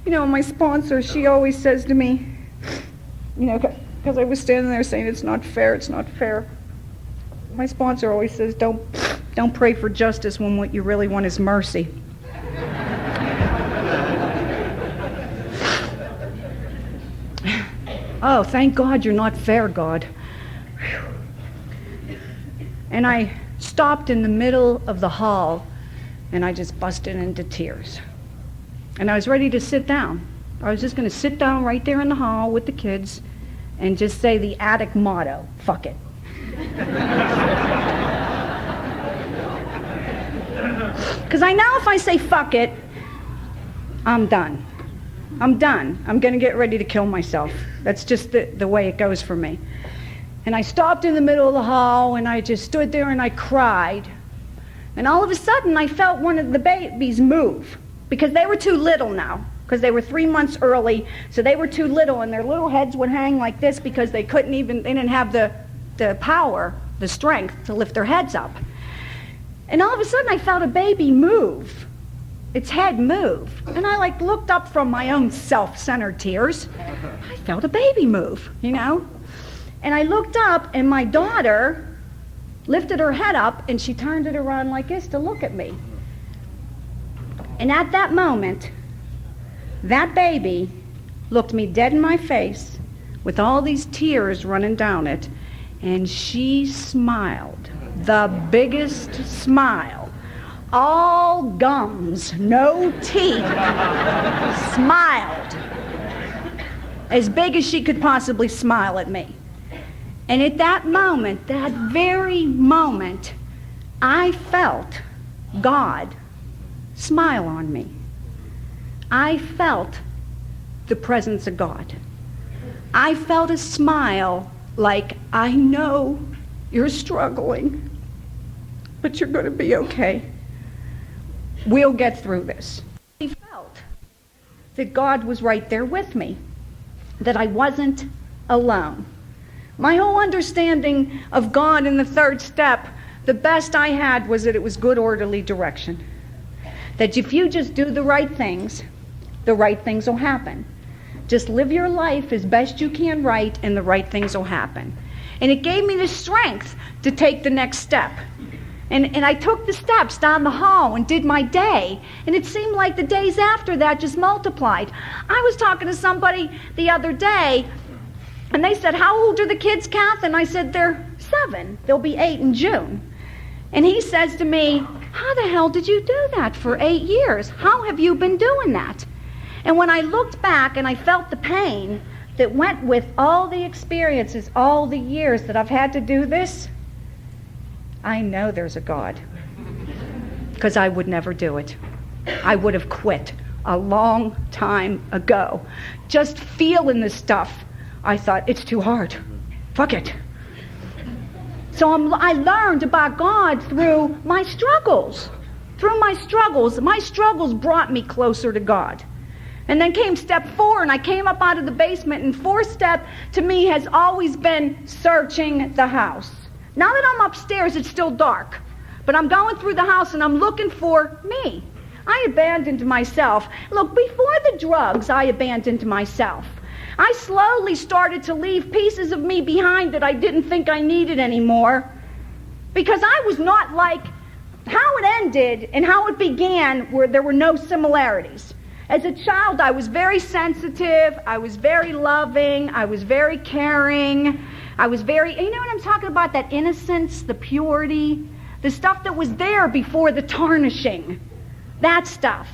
You know, my sponsor, she always says to me, you know, because I was standing there saying it's not fair, it's not fair. My sponsor always says, don't pray for justice when what you really want is mercy. Oh, thank God you're not fair, God. And I stopped in the middle of the hall, and I just busted into tears. And I was ready to sit down. I was just going to sit down right there in the hall with the kids and just say the attic motto, fuck it. Because I know if I say fuck it, I'm done. I'm done. I'm going to get ready to kill myself. That's just the way it goes for me. And I stopped in the middle of the hall, and I just stood there and I cried. And all of a sudden, I felt one of the babies move, because they were too little now, because they were 3 months early, so they were too little, and their little heads would hang like this because they didn't have the power, the strength to lift their heads up. And all of a sudden, I felt a baby move. Its head move. And I looked up from my own self-centered tears. I felt a baby move, you know? And I looked up, and my daughter lifted her head up, and she turned it around like this to look at me. And at that moment, that baby looked me dead in my face with all these tears running down it, and she smiled. The biggest smile. All gums, no teeth, smiled. As big as she could possibly smile at me. And at that moment, that very moment, I felt God smile on me. I felt the presence of God. I felt a smile like, I know you're struggling, but you're going to be okay. We'll get through this. I felt that God was right there with me, that I wasn't alone. My whole understanding of God in the third step, the best I had was that it was good, orderly direction. That if you just do the right things will happen. Just live your life as best you can right, and the right things will happen. And it gave me the strength to take the next step. And I took the steps down the hall and did my day. And it seemed like the days after that just multiplied. I was talking to somebody the other day, and they said, how old are the kids, Kath? And I said, they're 7. They'll be 8 in June. And he says to me, how the hell did you do that for 8 years? How have you been doing that? And when I looked back and I felt the pain that went with all the experiences, all the years that I've had to do this, I know there's a God, because I would never do it. I would have quit a long time ago. Just feeling this stuff, I thought, it's too hard. Fuck it. So I learned about God through my struggles. Through my struggles. My struggles brought me closer to God. And then came step 4, and I came up out of the basement, and 4th step to me has always been searching the house. Now that I'm upstairs, it's still dark, but I'm going through the house and I'm looking for me. I abandoned myself. Look, before the drugs, I abandoned myself. I slowly started to leave pieces of me behind that I didn't think I needed anymore, because I was not like how it ended and how it began, where there were no similarities. As a child, I was very sensitive, I was very loving, I was very caring. I was very, you know what I'm talking about, that innocence, the purity, the stuff that was there before the tarnishing, that stuff.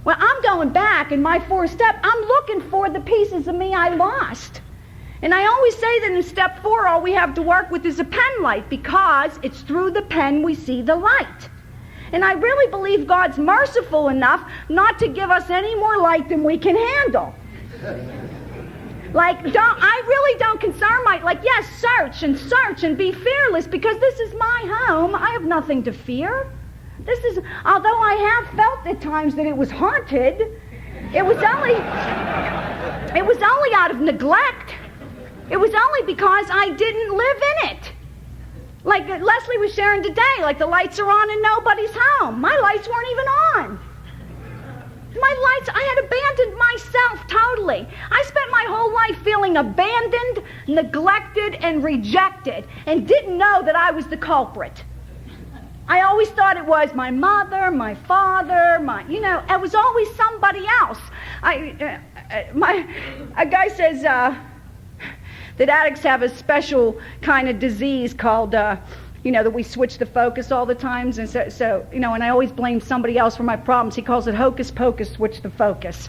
Well, I'm going back in my 4th step. I'm looking for the pieces of me I lost. And I always say that in step 4, all we have to work with is a pen light, because it's through the pen we see the light. And I really believe God's merciful enough not to give us any more light than we can handle. I really don't concern yes, search and be fearless, because this is my home. I have nothing to fear. Although I have felt at times that it was haunted, it was only out of neglect. It was only because I didn't live in it. Like Leslie was sharing today, like the lights are on and nobody's home. My lights weren't even on. I had abandoned myself totally. I spent my whole life feeling abandoned, neglected, and rejected, and didn't know that I was the culprit. I always thought it was my mother, my father, it was always somebody else. A guy says that addicts have a special kind of disease called, that we switch the focus all the times, and and I always blame somebody else for my problems. He calls it hocus pocus, switch the focus.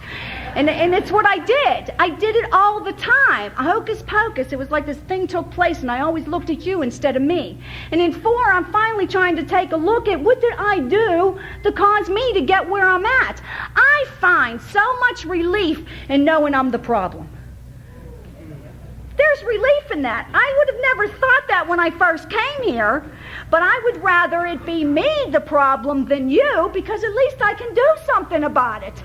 And it's what I did. I did it all the time. Hocus pocus. It was like this thing took place, and I always looked at you instead of me. And in 4, I'm finally trying to take a look at what did I do to cause me to get where I'm at. I find so much relief in knowing I'm the problem. There's relief in that. I would have never thought that when I first came here, but I would rather it be me the problem than you, because at least I can do something about it.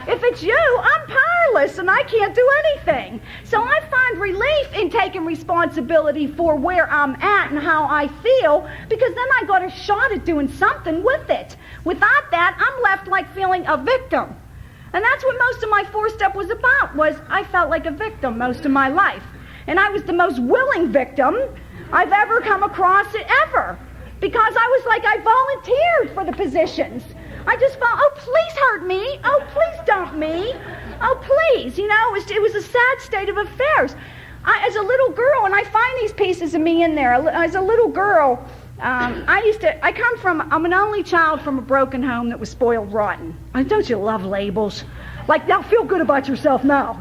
If it's you, I'm powerless and I can't do anything. So I find relief in taking responsibility for where I'm at and how I feel, because then I got a shot at doing something with it. Without that, I'm left like feeling a victim. And that's what most of my 4th step was about, was I felt like a victim most of my life. And I was the most willing victim I've ever come across ever. Because I volunteered for the positions. I just felt, oh, please hurt me. Oh, please dump me. Oh, please. It was a sad state of affairs. As a little girl, and I find these pieces of me in there. As a little girl, I'm an only child from a broken home that was spoiled rotten. Don't you love labels? Now feel good about yourself now,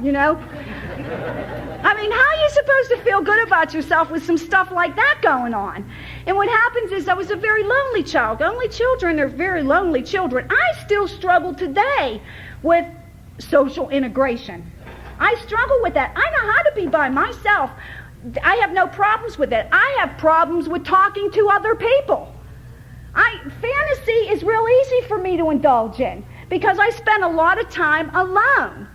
how are you supposed to feel good about yourself with some stuff like that going on? And what happens is I was a very lonely child. Only children are very lonely children. I still struggle today with social integration. I struggle with that. I know how to be by myself. I have no problems with it. I have problems with talking to other people. Fantasy is real easy for me to indulge in, because I spend a lot of time alone.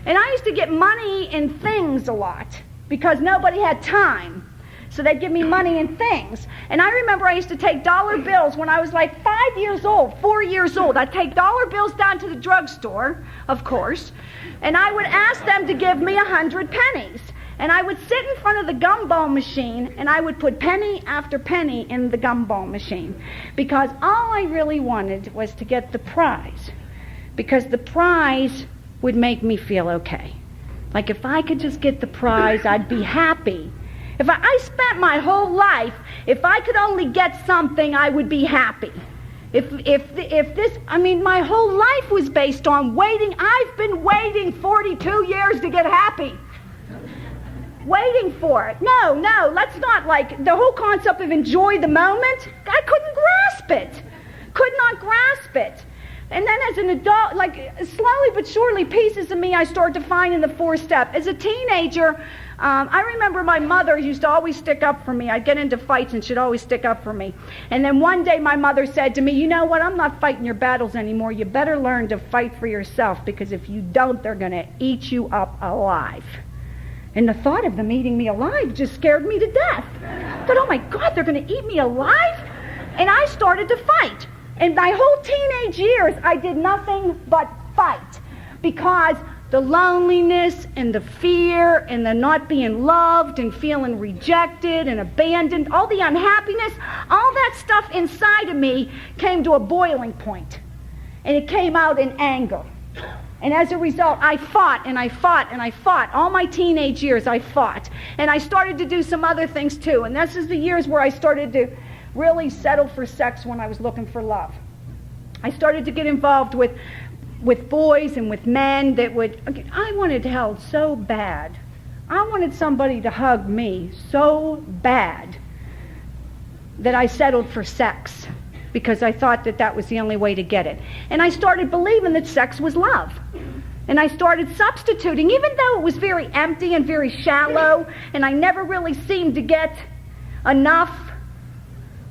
And I used to get money and things a lot, because nobody had time. So they'd give me money and things. And I remember I used to take dollar bills when I was 5 years old, 4 years old. I'd take dollar bills down to the drugstore, of course, and I would ask them to give me 100 pennies. And I would sit in front of the gumball machine, and I would put penny after penny in the gumball machine, because all I really wanted was to get the prize, because the prize would make me feel okay. If I could just get the prize, I'd be happy. If I spent my whole life, if I could only get something, I would be happy. My whole life was based on waiting. I've been waiting 42 years to get happy. Waiting for it. No, let's not the whole concept of enjoy the moment. I couldn't grasp it. Could not grasp it. And then as an adult, slowly but surely, pieces of me I started to find in the 4th step. As a teenager, I remember my mother used to always stick up for me. I'd get into fights and she'd always stick up for me. And then one day my mother said to me, you know what, I'm not fighting your battles anymore. You better learn to fight for yourself, because if you don't, they're going to eat you up alive. And the thought of them eating me alive just scared me to death. I thought, oh my God, they're going to eat me alive? And I started to fight. And my whole teenage years, I did nothing but fight, because the loneliness and the fear and the not being loved and feeling rejected and abandoned, all the unhappiness, all that stuff inside of me came to a boiling point. And it came out in anger. And as a result, I fought and I fought and I fought. All my teenage years, I fought. And I started to do some other things too. And this is the years where I started to really settle for sex when I was looking for love. I started to get involved with with boys and with men that would, I wanted held so bad. I wanted somebody to hug me so bad that I settled for sex because I thought that that was the only way to get it. And I started believing that sex was love. And I started substituting, even though it was very empty and very shallow, and I never really seemed to get enough.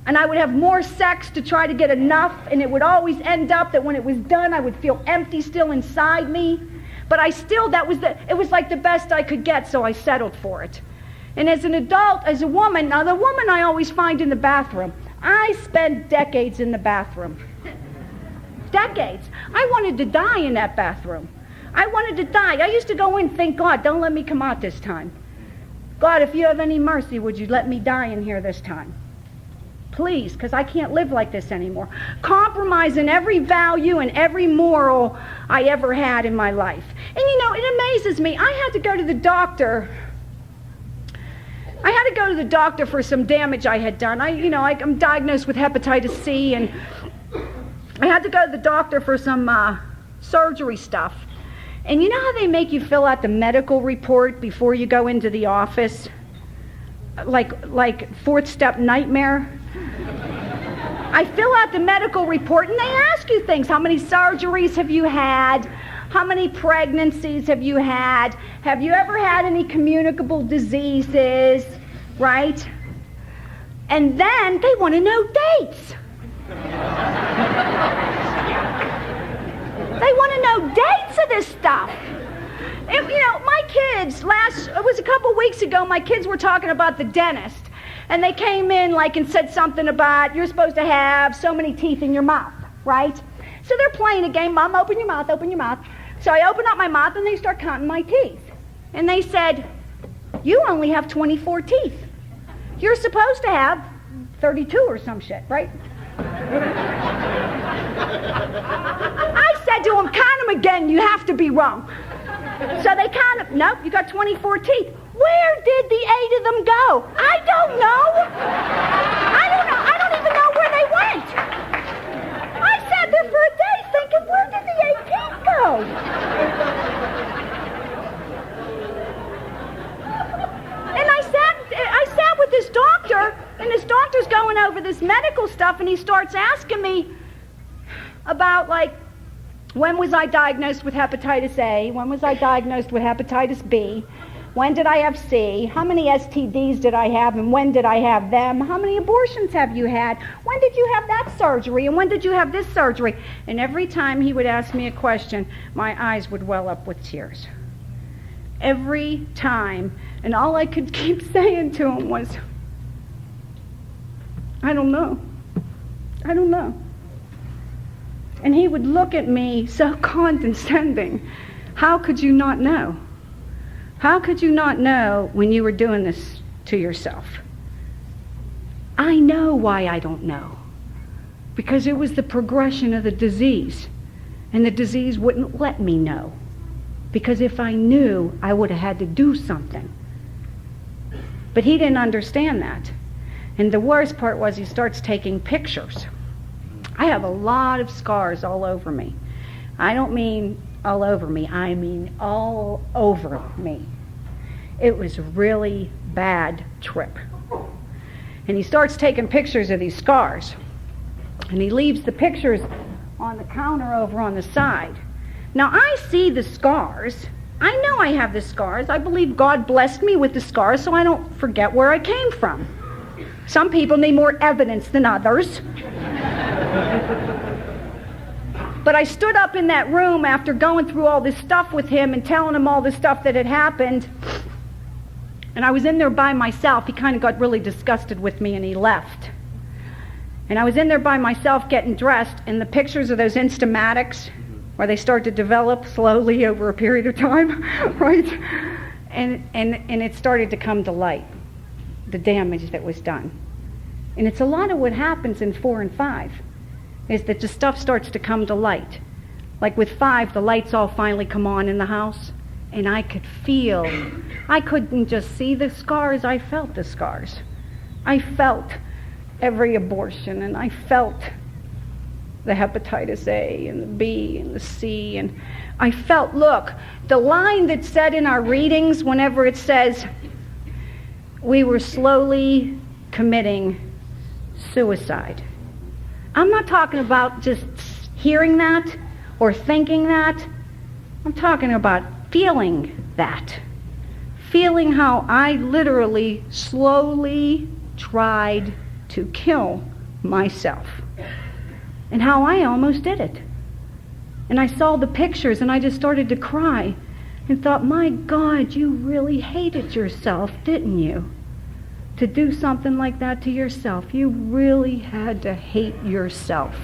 And I would have more sex to try to get enough, and it would always end up that when it was done, I would feel empty still inside me. But I still, it was like the best I could get, so I settled for it. And as an adult, as a woman, now the woman I always find in the bathroom, I spent decades in the bathroom. Decades. I wanted to die in that bathroom. I wanted to die. I used to go in and think, God, don't let me come out this time. God, if you have any mercy, would you let me die in here this time? Please, because I can't live like this anymore. Compromising every value and every moral I ever had in my life. And you know, it amazes me. I had to go to the doctor. I had to go to the doctor for some damage I had done. I'm diagnosed with hepatitis C, and I had to go to the doctor for some surgery stuff. And you know how they make you fill out the medical report before you go into the office? Like fourth step nightmare? I fill out the medical report and they ask you things. How many surgeries have you had? How many pregnancies have you had? Have you ever had any communicable diseases? Right? And then they want to know dates. They want to know dates of this stuff. My kids, it was a couple weeks ago, my kids were talking about the dentist. And they came in and said something about, you're supposed to have so many teeth in your mouth, right? So they're playing a game, Mom, open your mouth, open your mouth. So I open up my mouth and they start counting my teeth. And they said, you only have 24 teeth. You're supposed to have 32 or some shit, right? I said to them, count them again, you have to be wrong. So they counted, nope, you got 24 teeth. Where did the 8 of them go? I don't know. I don't even know where they went. I sat there for a day thinking, where did the 8 teeth go? And I sat with this doctor, and this doctor's going over this medical stuff, and he starts asking me about, when was I diagnosed with hepatitis A? When was I diagnosed with hepatitis B? When did I have C? How many STDs did I have, and when did I have them? How many abortions have you had? When did you have that surgery, and when did you have this surgery? And every time he would ask me a question, my eyes would well up with tears. Every time. And all I could keep saying to him was, I don't know. I don't know. And he would look at me so condescending. How could you not know? How could you not know when you were doing this to yourself? I know why I don't know. Because it was the progression of the disease. And the disease wouldn't let me know. Because if I knew, I would have had to do something. But he didn't understand that. And the worst part was he starts taking pictures. I have a lot of scars all over me. I don't mean all over me, I mean all over me. It was a really bad trip. And he starts taking pictures of these scars. And he leaves the pictures on the counter over on the side. Now I see the scars. I know I have the scars. I believe God blessed me with the scars so I don't forget where I came from. Some people need more evidence than others. But I stood up in that room after going through all this stuff with him and telling him all the stuff that had happened. And I was in there by myself. He kind of got really disgusted with me and he left. And I was in there by myself getting dressed, and the pictures of those instamatics where they start to develop slowly over a period of time, right? And it started to come to light, the damage that was done. And it's a lot of what happens in 4 and 5. Is that the stuff starts to come to light. Like with 5, the lights all finally come on in the house, and I could feel, I couldn't just see the scars, I felt the scars. I felt every abortion, and I felt the hepatitis A and the B and the C, and I felt, look, the line that's said in our readings whenever it says we were slowly committing suicide. I'm not talking about just hearing that or thinking that. I'm talking about feeling that. Feeling how I literally slowly tried to kill myself. And how I almost did it. And I saw the pictures and I just started to cry and thought, my God, you really hated yourself, didn't you? To do something like that to yourself. You really had to hate yourself.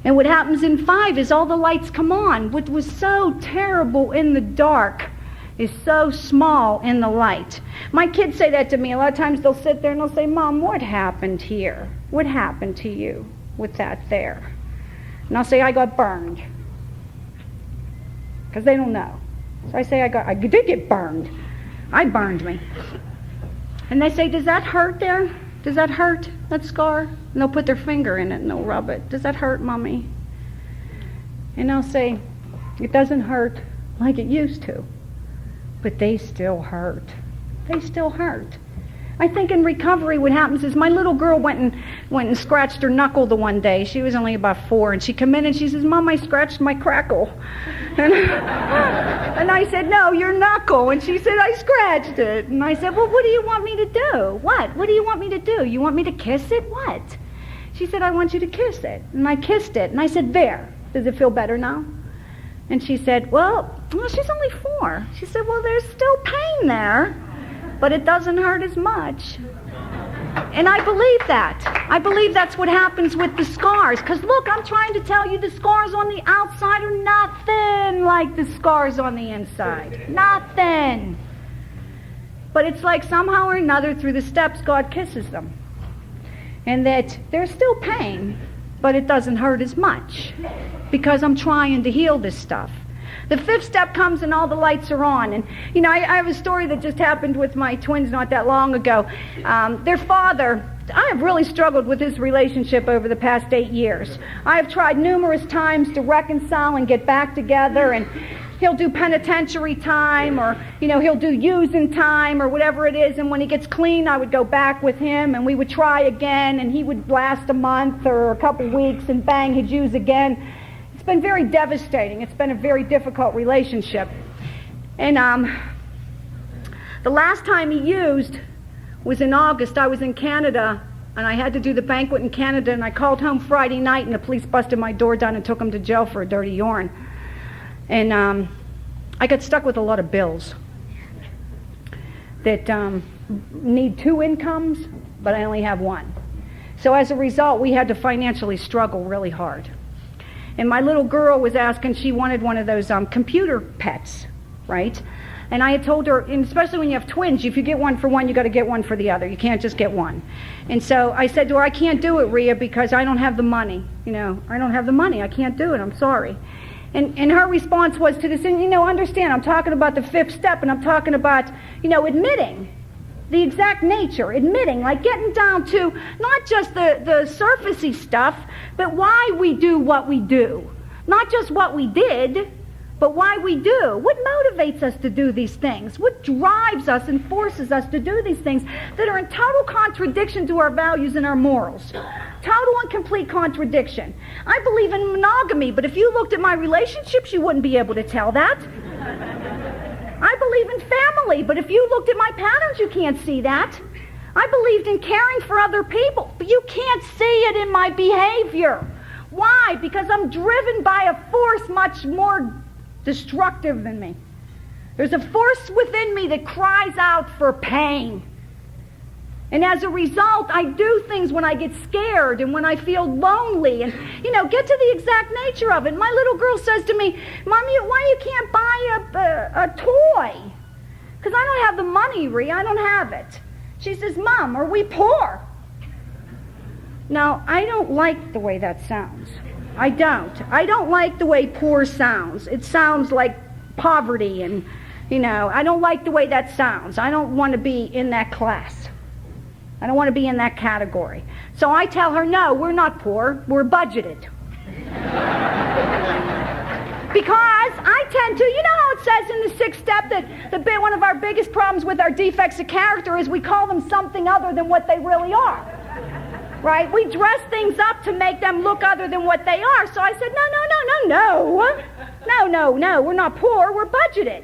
And what happens in 5 is all the lights come on. What was so terrible in the dark is so small in the light. My kids say that to me. A lot of times they'll sit there and they'll say, Mom, what happened here? What happened to you with that there? And I'll say, I got burned. Because they don't know. So I say, I did get burned. I burned me. And they say, does that hurt there? Does that hurt, that scar? And they'll put their finger in it and they'll rub it. Does that hurt, Mommy? And I'll say, it doesn't hurt like it used to. But they still hurt. They still hurt. I think in recovery what happens is my little girl went and scratched her knuckle the one day. She was only about 4, and she came in and she says, Mom, I scratched my crackle. And I said, no, your knuckle. And she said, I scratched it. And I said, well, what do you want me to do? What do you want me to do? You want me to kiss it? What? She said, I want you to kiss it. And I kissed it. And I said, there. Does it feel better now? And she said, well, she's only 4. She said, well, there's still pain there, but it doesn't hurt as much. And I believe that. I believe that's what happens with the scars. Because look, I'm trying to tell you the scars on the outside are nothing like the scars on the inside. Nothing. But it's like somehow or another through the steps God kisses them. And that there's still pain, but it doesn't hurt as much. Because I'm trying to heal this stuff. The 5th step comes and all the lights are on. And, you know, I have a story that just happened with my twins not that long ago. Their father, I have really struggled with his relationship over the past 8 years. I have tried numerous times to reconcile and get back together, and he'll do penitentiary time, or, you know, he'll do using time or whatever it is, and when he gets clean, I would go back with him, and we would try again, and he would last a month or a couple weeks, and bang, he'd use again. It's been very devastating. It's been a very difficult relationship. And the last time he used was in August. I was in Canada, and I had to do the banquet in Canada, and I called home Friday night, and the police busted my door down and took him to jail for a dirty urine. And I got stuck with a lot of bills that need 2 incomes, but I only have 1. So as a result, we had to financially struggle really hard. And my little girl was asking, she wanted one of those computer pets, right? And I had told her, and especially when you have twins, if you get one for one, you got to get one for the other. You can't just get one. And so I said to her, I can't do it, Rhea, because I don't have the money. You know, I don't have the money. I can't do it. I'm sorry. And her response was to this, and you know, understand, I'm talking about the 5th step, and I'm talking about, you know, admitting the exact nature, admitting, like getting down to not just the surfacey stuff, but why we do what we do. Not just what we did, but why we do. What motivates us to do these things? What drives us and forces us to do these things that are in total contradiction to our values and our morals? Total and complete contradiction. I believe in monogamy, but if you looked at my relationships, you wouldn't be able to tell that. I believe in family, but if you looked at my patterns, you can't see that. I believed in caring for other people, but you can't see it in my behavior. Why? Because I'm driven by a force much more destructive than me. There's a force within me that cries out for pain. And as a result, I do things when I get scared and when I feel lonely and, you know, get to the exact nature of it. My little girl says to me, Mommy, why you can't buy a toy? Because I don't have the money, Rhea. I don't have it. She says, Mom, are we poor? Now, I don't like the way that sounds. I don't. I don't like the way poor sounds. It sounds like poverty and, you know, I don't like the way that sounds. I don't want to be in that class. I don't want to be in that category. So I tell her, no, we're not poor, we're budgeted. Because I tend to, you know how it says in the 6th step that one of our biggest problems with our defects of character is we call them something other than what they really are. Right? We dress things up to make them look other than what they are. So I said, no, we're not poor, we're budgeted.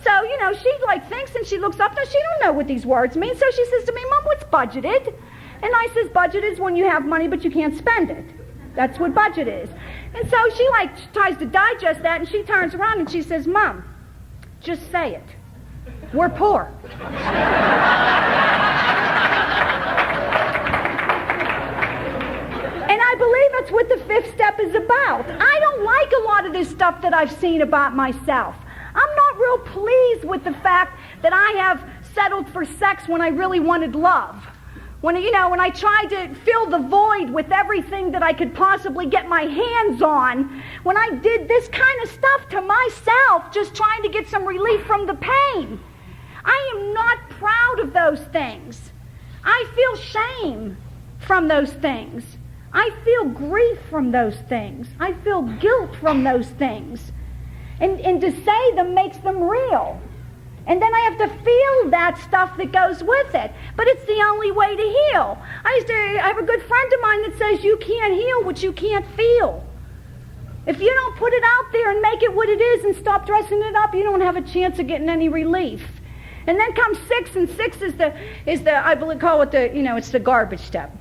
So, you know, she like thinks and she looks up and she don't know what these words mean. So she says to me, Mom, what's budgeted? And I says, budget is when you have money but you can't spend it. That's what budget is. And so she like tries to digest that and she turns around and she says, Mom, just say it. We're poor. And I believe that's what the 5th step is about. I don't like a lot of this stuff that I've seen about myself. I'm not real pleased with the fact that I have settled for sex when I really wanted love. When I tried to fill the void with everything that I could possibly get my hands on, when I did this kind of stuff to myself, just trying to get some relief from the pain. I am not proud of those things. I feel shame from those things. I feel grief from those things. I feel guilt from those things. And to say them makes them real. And then I have to feel that stuff that goes with it. But it's the only way to heal. I have a good friend of mine that says you can't heal what you can't feel. If you don't put it out there and make it what it is and stop dressing it up, you don't have a chance of getting any relief. And then comes 6, and 6 is the I believe call it it's the garbage step.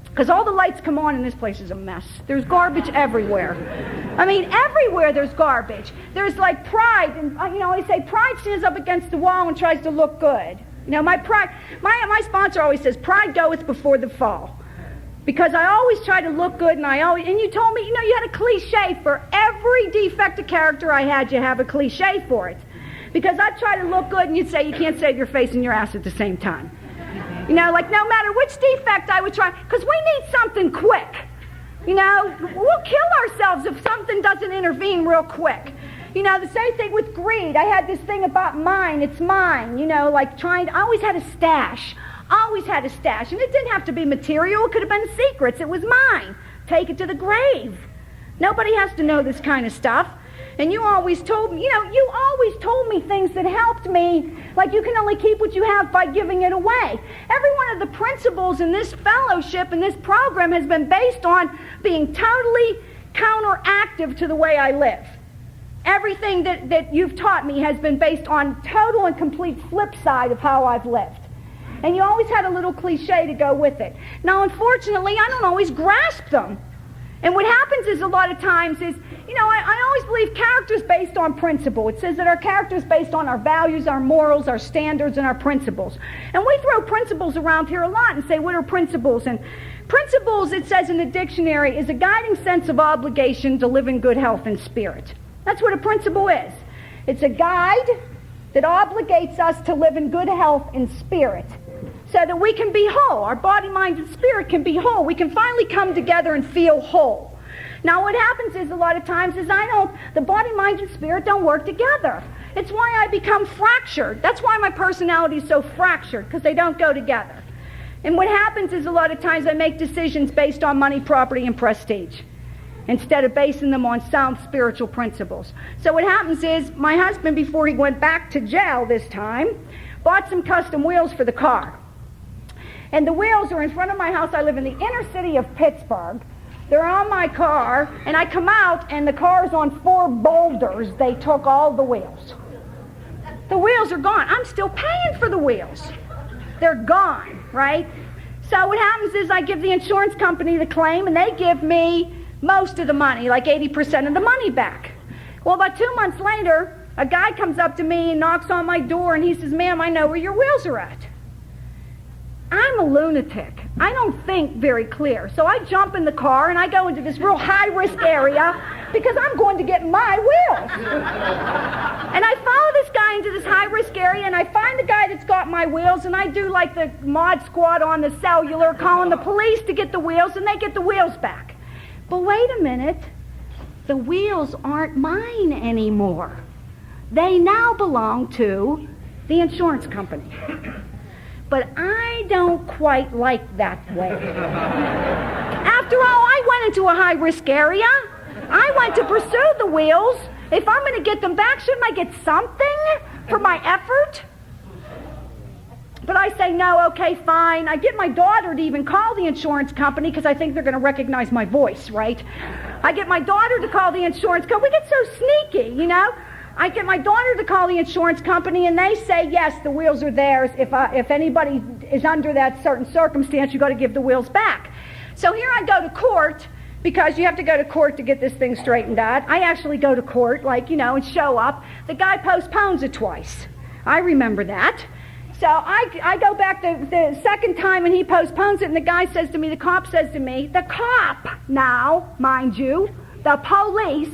Because all the lights come on and this place is a mess. There's garbage everywhere. I mean, everywhere there's garbage. There's like pride, and I say pride stands up against the wall and tries to look good. My sponsor always says, pride goeth before the fall. Because I always try to look good, and you told me, you had a cliche for every defect of character I had, you have a cliche for it. Because I'd try to look good and you'd say you can't save your face and your ass at the same time. Like no matter which defect I would try, because we need something quick. We'll kill ourselves if something doesn't intervene real quick. The same thing with greed. I had this thing about mine, it's mine, I always had a stash. Always had a stash. And it didn't have to be material, it could have been secrets. It was mine. Take it to the grave. Nobody has to know this kind of stuff. And you always told me, you always told me things that helped me, like you can only keep what you have by giving it away. Every one of the principles in this fellowship and this program has been based on being totally counteractive to the way I live. Everything that you've taught me has been based on total and complete flip side of how I've lived. And you always had a little cliche to go with it. Now, unfortunately, I don't always grasp them. And what happens is a lot of times is, I always believe character is based on principle. It says that our character is based on our values, our morals, our standards, and our principles. And we throw principles around here a lot and say, what are principles? And principles, it says in the dictionary, is a guiding sense of obligation to live in good health and spirit. That's what a principle is. It's a guide that obligates us to live in good health and spirit so that we can be whole. Our body, mind, and spirit can be whole. We can finally come together and feel whole. Now what happens is a lot of times is the body, mind, and spirit don't work together. It's why I become fractured. That's why my personality is so fractured, because they don't go together. And what happens is a lot of times I make decisions based on money, property, and prestige, instead of basing them on sound spiritual principles. So what happens is my husband, before he went back to jail this time, bought some custom wheels for the car. And the wheels are in front of my house. I live in the inner city of Pittsburgh. They're on my car, and I come out, and the car's on 4 boulders. They took all the wheels. The wheels are gone. I'm still paying for the wheels. They're gone, right? So what happens is I give the insurance company the claim, and they give me most of the money, like 80% of the money back. Well, about 2 months later, a guy comes up to me and knocks on my door, and he says, ma'am, I know where your wheels are at. I'm a lunatic. I don't think very clear. So I jump in the car and I go into this real high-risk area because I'm going to get my wheels. And I follow this guy into this high-risk area and I find the guy that's got my wheels and I do like the mod squad on the cellular calling the police to get the wheels and they get the wheels back. But wait a minute. The wheels aren't mine anymore. They now belong to the insurance company. but I don't quite like that way. After all, I went into a high-risk area. I went to pursue the wheels. If I'm going to get them back, shouldn't I get something for my effort? But I say, no, okay, fine. I get my daughter to even call the insurance company because I think they're going to recognize my voice, right? I get my daughter to call the insurance company. We get so sneaky, you know? I get my daughter to call the insurance company, and they say, yes, the wheels are theirs. If anybody is under that certain circumstance, you got to give the wheels back. So here I go to court, because you have to go to court to get this thing straightened out. I actually go to court, and show up. The guy postpones it twice. I remember that. So I go back the second time, and he postpones it, and the guy says to me, the cop says to me, the cop now, mind you, the police,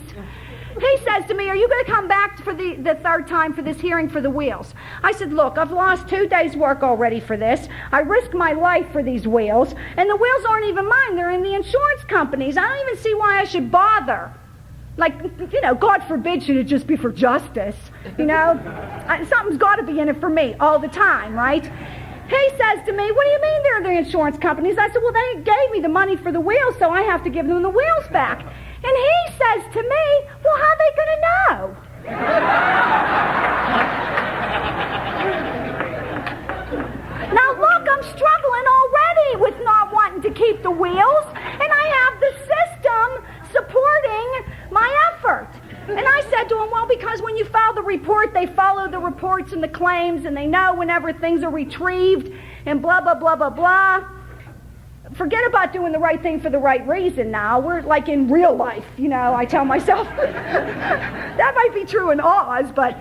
he says to me, are you going to come back for the third time for this hearing for the wheels? I said, look, I've lost 2 days' work already for this. I risked my life for these wheels, and the wheels aren't even mine. They're in the insurance companies. I don't even see why I should bother. God forbid should it just be for justice, Something's got to be in it for me all the time, right? He says to me, what do you mean they're the insurance companies? I said, well, they gave me the money for the wheels, so I have to give them the wheels back. And he says to me, well, how are they going to know? Now, look, I'm struggling already with not wanting to keep the wheels, and I have the system supporting my effort. And I said to him, well, because when you file the report, they follow the reports and the claims, and they know whenever things are retrieved, and blah, blah, blah, blah, blah. Forget about doing the right thing for the right reason now. We're like in real life, I tell myself. That might be true in Oz, but...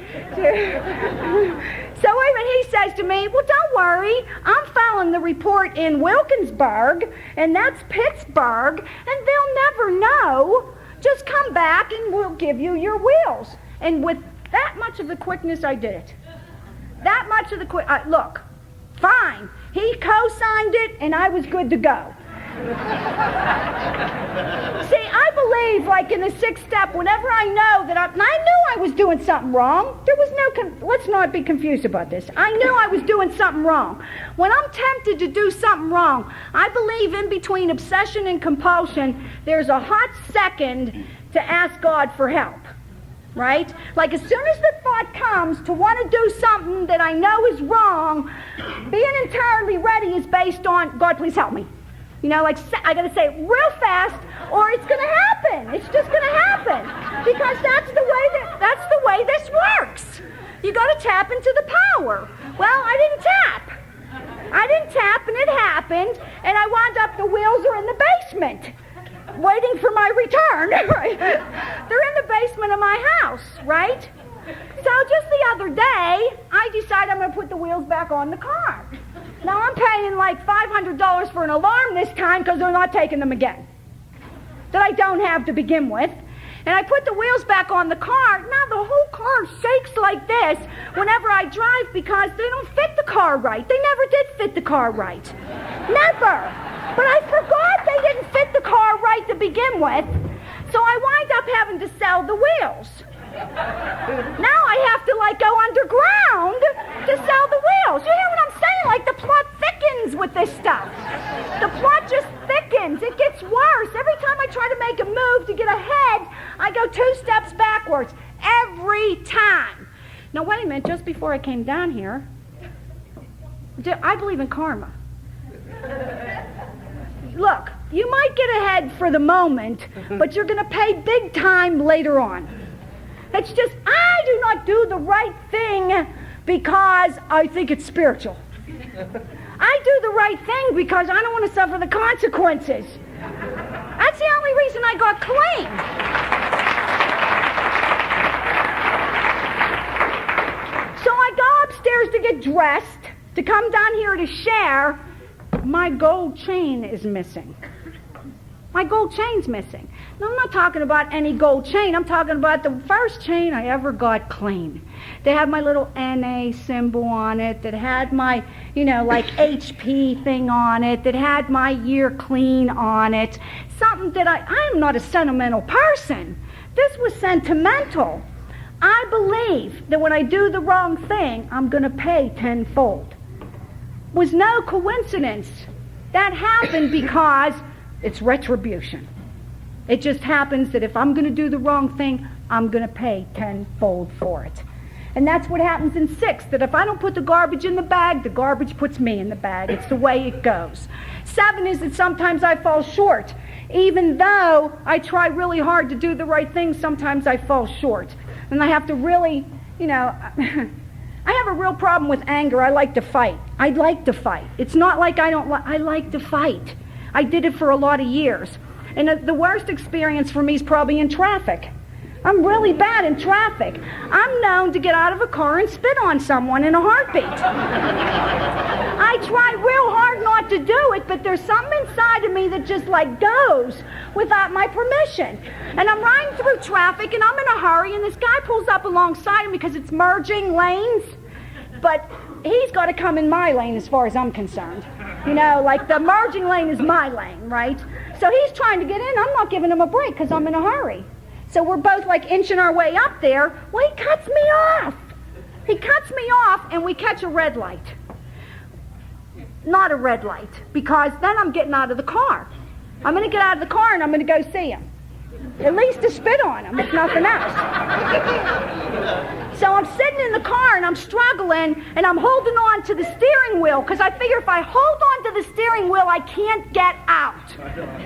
So anyway, he says to me, well, don't worry. I'm filing the report in Wilkinsburg, and that's Pittsburgh, and they'll never know. Just come back, and we'll give you your wheels. And with that much of the quickness, I did it. That much of the look, fine. He co-signed it, and I was good to go. See, I believe, in the sixth step, whenever I know that I knew I was doing something wrong. There was no, let's not be confused about this. I knew I was doing something wrong. When I'm tempted to do something wrong, I believe in between obsession and compulsion, there's a hot second to ask God for help. Right? As soon as the thought comes to want to do something that I know is wrong, being entirely ready is based on, God, please help me. I got to say it real fast, or it's going to happen. It's just going to happen. Because that's the way this works. You got to tap into the power. Well, I didn't tap, and it happened, and I wound up, the wheels are in the basement, waiting for my return. Right? They're in the basement of my house, right? So just the other day, I decided I'm going to put the wheels back on the car. Now I'm paying $500 for an alarm this time because they're not taking them again, that I don't have to begin with. And I put the wheels back on the car. Now the whole car shakes like this whenever I drive because they don't fit the car right. They never did fit the car right. Never. But I forgot they didn't fit the car right to begin with, so I wind up having to sell the wheels. Now I have to go underground to sell the wheels. You hear what I'm saying? The plot thickens with this stuff. The plot just thickens. It gets worse. Every time I try to make a move to get ahead, I go 2 steps backwards. Every time. Now wait a minute, just before I came down here, I believe in karma. Look, you might get ahead for the moment, but you're going to pay big time later on. It's just, I do not do the right thing because I think it's spiritual. I do the right thing because I don't want to suffer the consequences. That's the only reason I got clean. So I go upstairs to get dressed, to come down here to share. My gold chain is missing. My gold chain's missing. Now, I'm not talking about any gold chain. I'm talking about the first chain I ever got clean. They had my little NA symbol on it, that had my, HP thing on it, that had my year clean on it. Something that I'm not a sentimental person. This was sentimental. I believe that when I do the wrong thing, I'm going to pay tenfold. was no coincidence. That happened because it's retribution. It just happens that if I'm going to do the wrong thing, I'm going to pay tenfold for it. And that's what happens in 6, that if I don't put the garbage in the bag, the garbage puts me in the bag. It's the way it goes. 7 is that sometimes I fall short. Even though I try really hard to do the right thing, sometimes I fall short. And I have to really, I have a real problem with anger. I like to fight. I like to fight. It's not like I don't I like to fight. I did it for a lot of years. And the worst experience for me is probably in traffic. I'm really bad in traffic. I'm known to get out of a car and spit on someone in a heartbeat. I try real hard not to do it, but there's something inside of me that just goes without my permission. And I'm riding through traffic and I'm in a hurry and this guy pulls up alongside me because it's merging lanes. But he's got to come in my lane as far as I'm concerned. The merging lane is my lane, right? So he's trying to get in. I'm not giving him a break because I'm in a hurry. So we're both inching our way up there. Well, he cuts me off. He cuts me off and we catch a red light. Not a red light, because then I'm getting out of the car. I'm going to get out of the car and I'm going to go see him. At least to spit on him, if nothing else. So I'm sitting in the car and I'm struggling and I'm holding on to the steering wheel because I figure if I hold on to the steering wheel, I can't get out,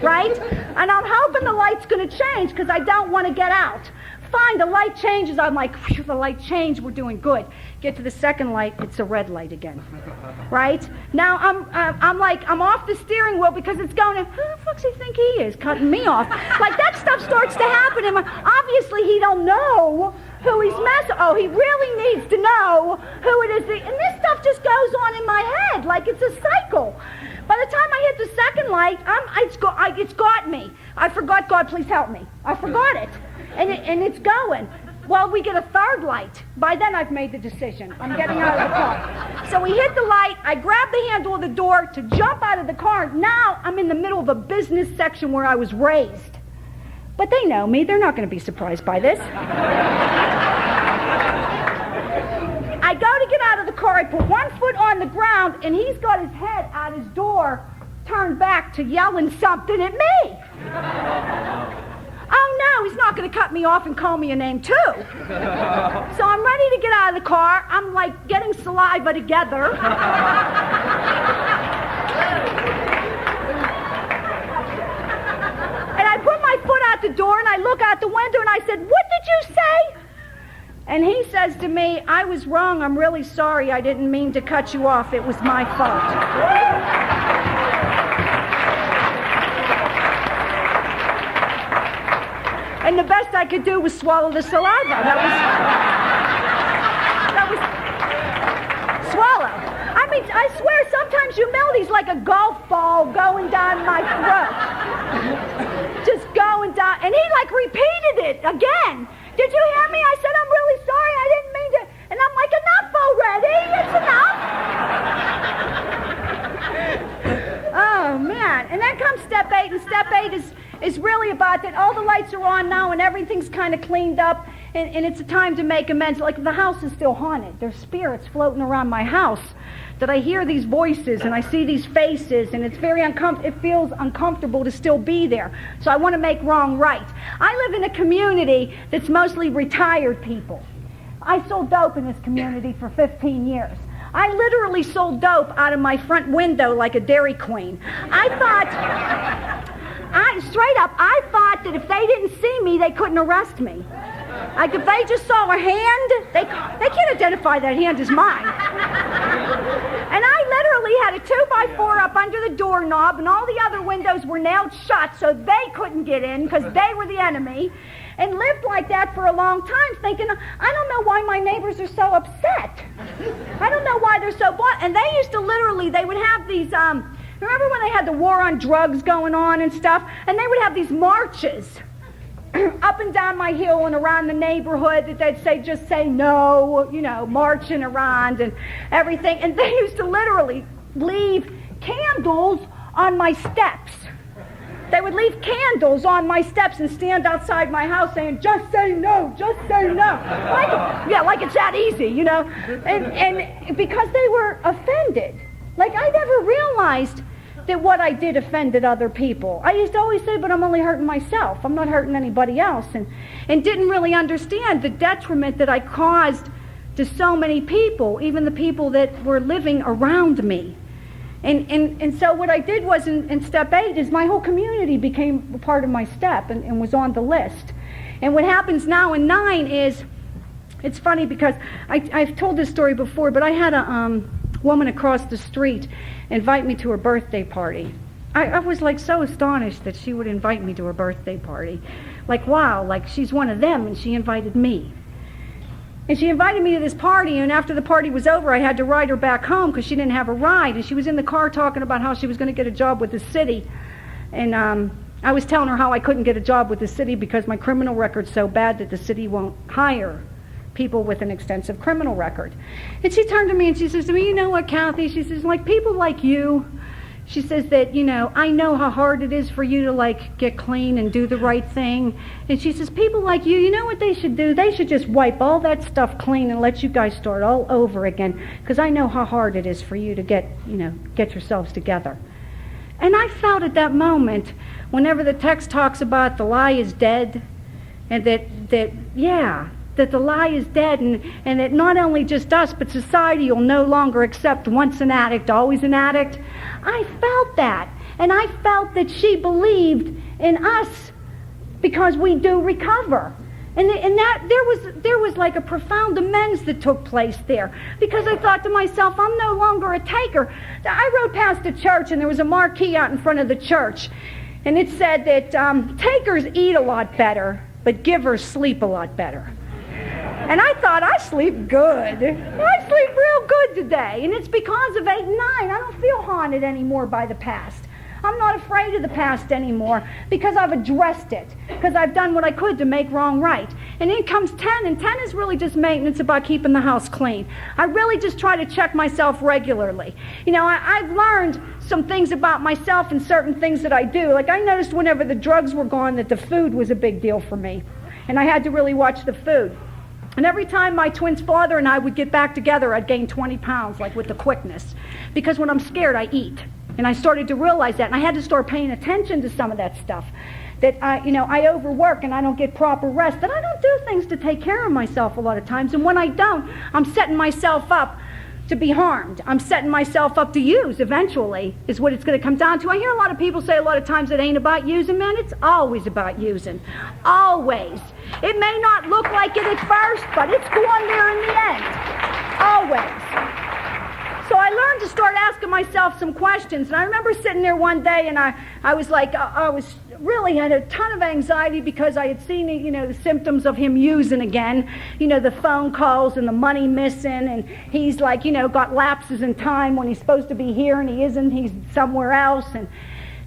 right? And I'm hoping the light's going to change because I don't want to get out. Fine, the light changes. I'm like, phew, the light changed. We're doing good. Get to the second light, it's a red light again, right? Now I'm off the steering wheel because it's going. Who the fuck's he think he is cutting me off? That stuff starts to happen, and obviously he don't know who he's messing. Oh, he really needs to know who it is. And this stuff just goes on in my head like it's a cycle. By the time I hit the second light, it's got me. I forgot. God, please help me. I forgot it. And it's going. Well, we get a third light. By then, I've made the decision. I'm getting out of the car. So we hit the light. I grab the handle of the door to jump out of the car. Now I'm in the middle of a business section where I was raised. But they know me. They're not going to be surprised by this. I go to get out of the car. I put one foot on the ground, and he's got his head out his door, turned back to yelling something at me. Oh no, he's not going to cut me off and call me a name too. So I'm ready to get out of the car. I'm getting saliva together. And I put my foot out the door and I look out the window and I said, "What did you say?" And he says to me, "I was wrong. I'm really sorry. I didn't mean to cut you off. It was my fault." And the best I could do was swallow the saliva. That was swallow. I mean, I swear, sometimes humility's like a golf ball going down my throat. Just going down. And he repeated it again. "Did you hear me? I said, I'm really sorry. I didn't mean to." And I'm like, "Enough already. It's enough." Oh, man. And then comes step 8. And step 8 is really about that all the lights are on now and everything's kind of cleaned up and it's a time to make amends. The house is still haunted. There's spirits floating around my house that I hear these voices and I see these faces and it's very it feels uncomfortable to still be there. So I want to make wrong right. I live in a community that's mostly retired people. I sold dope in this community for 15 years. I literally sold dope out of my front window like a Dairy Queen. I thought that if they didn't see me, they couldn't arrest me. If they just saw a hand, they can't identify that hand as mine. And I literally had a 2x4 up under the doorknob, and all the other windows were nailed shut so they couldn't get in because they were the enemy, and lived like that for a long time thinking, I don't know why my neighbors are so upset. I don't know why they're so blunt. And they used to they would have these, remember when they had the war on drugs going on and stuff? And they would have these marches up and down my hill and around the neighborhood that they'd say, just say no, marching around and everything. And they used to literally leave candles on my steps. They would leave candles on my steps and stand outside my house saying, "Just say no, just say no." Like it's that easy, And because they were offended. Like, I never realized that what I did offended other people. I used to always say, but I'm only hurting myself. I'm not hurting anybody else. And didn't really understand the detriment that I caused to so many people, even the people that were living around me. And so what I did was, in step 8, is my whole community became a part of my step and was on the list. And what happens now in 9 is, it's funny because I've told this story before, but I had a woman across the street invite me to her birthday party. I was like so astonished that she would invite me to her birthday party. Like, wow, like she's one of them and she invited me. And she invited me to this party, and after the party was over, I had to ride her back home because she didn't have a ride. And she was in the car talking about how she was going to get a job with the city. And I was telling her how I couldn't get a job with the city because my criminal record's so bad that the city won't hire people with an extensive criminal record. And she turned to me and she says to me, you know what, Kathy? She says, like people like you, she says that, you know, I know how hard it is for you to like get clean and do the right thing. And she says, people like you know what they should do? They should just wipe all that stuff clean and let you guys start all over again, because I know how hard it is for you to get yourselves together. And I felt at that moment, whenever the text talks about the lie is dead, and that the lie is dead, and that not only just us, but society will no longer accept once an addict, always an addict. I felt that. And I felt that she believed in us because we do recover. And that there was like a profound amends that took place there, because I thought to myself, I'm no longer a taker. I rode past a church and there was a marquee out in front of the church, and it said that takers eat a lot better, but givers sleep a lot better. And I thought, I sleep good. I sleep real good today. And it's because of 8 and 9. I don't feel haunted anymore by the past. I'm not afraid of the past anymore because I've addressed it, because I've done what I could to make wrong right. And then comes 10, and 10 is really just maintenance about keeping the house clean. I really just try to check myself regularly. You know, I've learned some things about myself and certain things that I do. Like, I noticed whenever the drugs were gone that the food was a big deal for me. And I had to really watch the food. And every time my twin's father and I would get back together, I'd gain 20 pounds, like with the quickness. Because when I'm scared, I eat. And I started to realize that, and I had to start paying attention to some of that stuff. That I overwork and I don't get proper rest. That I don't do things to take care of myself a lot of times. And when I don't, I'm setting myself up to be harmed. I'm setting myself up to use eventually, is what it's going to come down to. I hear a lot of people say a lot of times it ain't about using, man. It's always about using. Always. It may not look like it at first, but it's going there in the end. Always. So I learned to start asking myself some questions. And I remember sitting there one day, and I was like, I was really had a ton of anxiety because I had seen, the symptoms of him using again. The phone calls and the money missing, and he's like, got lapses in time when he's supposed to be here and he isn't. He's somewhere else.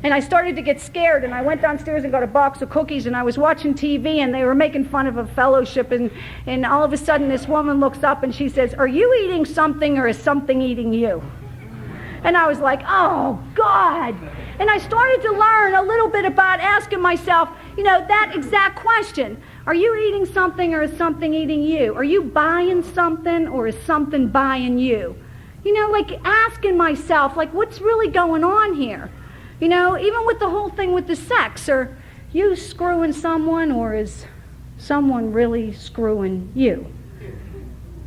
And I started to get scared, and I went downstairs and got a box of cookies, and I was watching TV, and they were making fun of a fellowship, and all of a sudden this woman looks up and she says, "Are you eating something, or is something eating you?" And I was like, oh, God. And I started to learn a little bit about asking myself, that exact question. Are you eating something, or is something eating you? Are you buying something, or is something buying you? Like asking myself, like, what's really going on here? Even with the whole thing with the sex, are you screwing someone, or is someone really screwing you?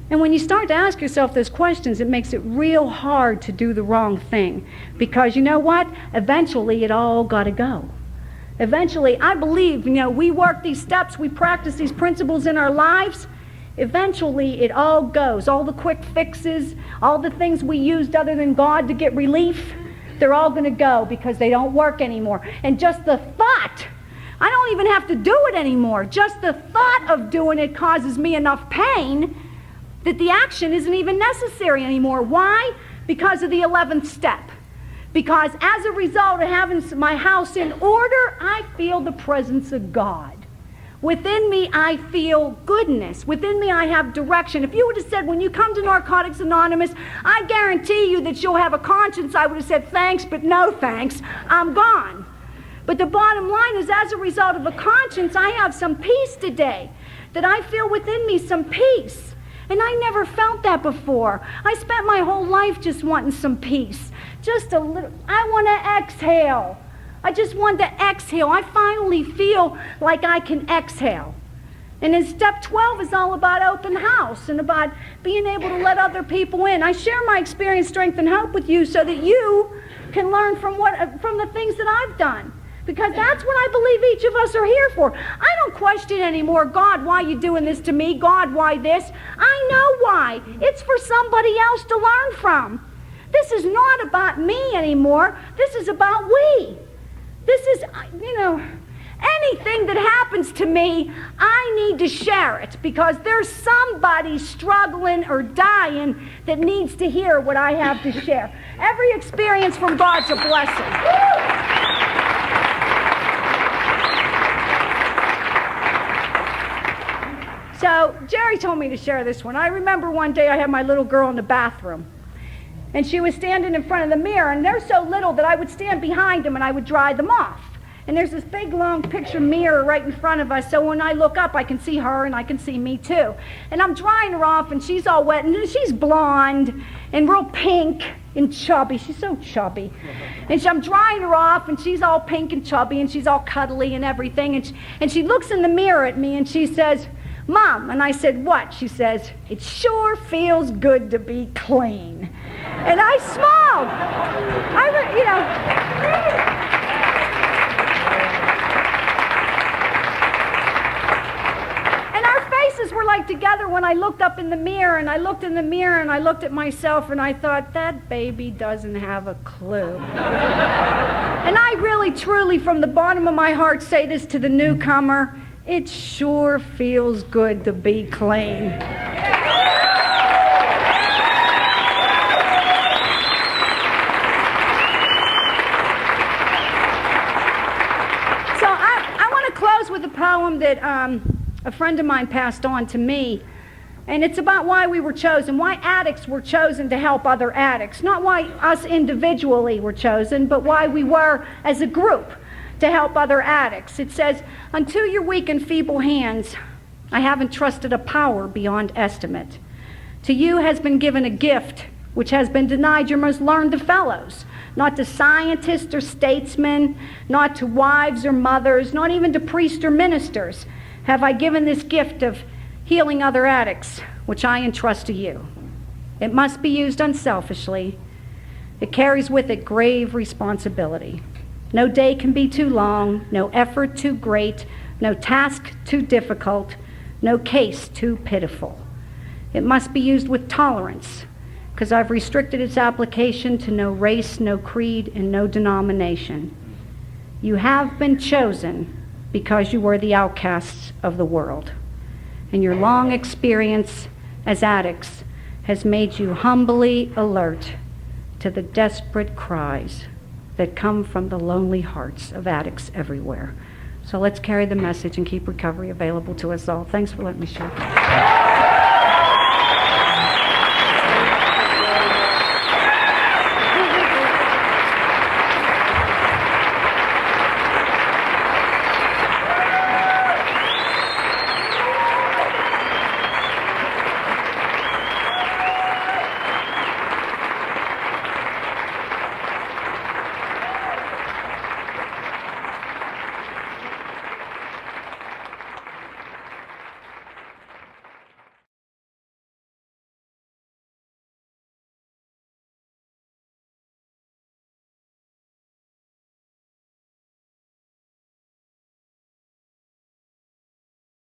And when you start to ask yourself those questions, it makes it real hard to do the wrong thing. Because you know what? Eventually it all got to go. Eventually, I believe, we work these steps, we practice these principles in our lives. Eventually it all goes. All the quick fixes, all the things we used other than God to get relief, they're all going to go because they don't work anymore. And just the thought, I don't even have to do it anymore. Just the thought of doing it causes me enough pain that the action isn't even necessary anymore. Why? Because of the 11th step. Because as a result of having my house in order, I feel the presence of God. Within me, I feel goodness. Within me, I have direction. If you would have said, when you come to Narcotics Anonymous, I guarantee you that you'll have a conscience, I would have said, thanks, but no thanks. I'm gone. But the bottom line is, as a result of a conscience, I have some peace today. That I feel within me some peace. And I never felt that before. I spent my whole life just wanting some peace. Just a little. I want to exhale. I just want to exhale. I finally feel like I can exhale. And then step 12 is all about open house and about being able to let other people in. I share my experience, strength, and hope with you so that you can learn from the things that I've done. Because that's what I believe each of us are here for. I don't question anymore, God, why are you doing this to me? God, why this? I know why. It's for somebody else to learn from. This is not about me anymore. This is about we. This is, anything that happens to me, I need to share it because there's somebody struggling or dying that needs to hear what I have to share. Every experience from God's a blessing. So Jerry told me to share this one. I remember one day I had my little girl in the bathroom. And she was standing in front of the mirror, and they're so little that I would stand behind them and I would dry them off. And there's this big, long picture mirror right in front of us, so when I look up, I can see her and I can see me too. And I'm drying her off, and she's all wet, and she's blonde and real pink and chubby. She's so chubby. And I'm drying her off, and she's all pink and chubby, and she's all cuddly and everything. And she looks in the mirror at me, and she says, Mom. And I said, what? She says, it sure feels good to be clean. And I smiled. And our faces were like together when I looked up in the mirror, and I looked in the mirror, and I looked at myself, and I thought, that baby doesn't have a clue. And I really, truly, from the bottom of my heart, say this to the newcomer, it sure feels good to be clean. So I want to close with a poem that a friend of mine passed on to me. And it's about why we were chosen, why addicts were chosen to help other addicts. Not why us individually were chosen, but why we were as a group to help other addicts. It says, unto your weak and feeble hands, I have entrusted a power beyond estimate. To you has been given a gift which has been denied your most learned of fellows, not to scientists or statesmen, not to wives or mothers, not even to priests or ministers, have I given this gift of healing other addicts, which I entrust to you. It must be used unselfishly. It carries with it grave responsibility. No day can be too long, no effort too great, no task too difficult, no case too pitiful. It must be used with tolerance, because I've restricted its application to no race, no creed, and no denomination. You have been chosen because you were the outcasts of the world, and your long experience as addicts has made you humbly alert to the desperate cries that come from the lonely hearts of addicts everywhere. So let's carry the message and keep recovery available to us all. Thanks for letting me share.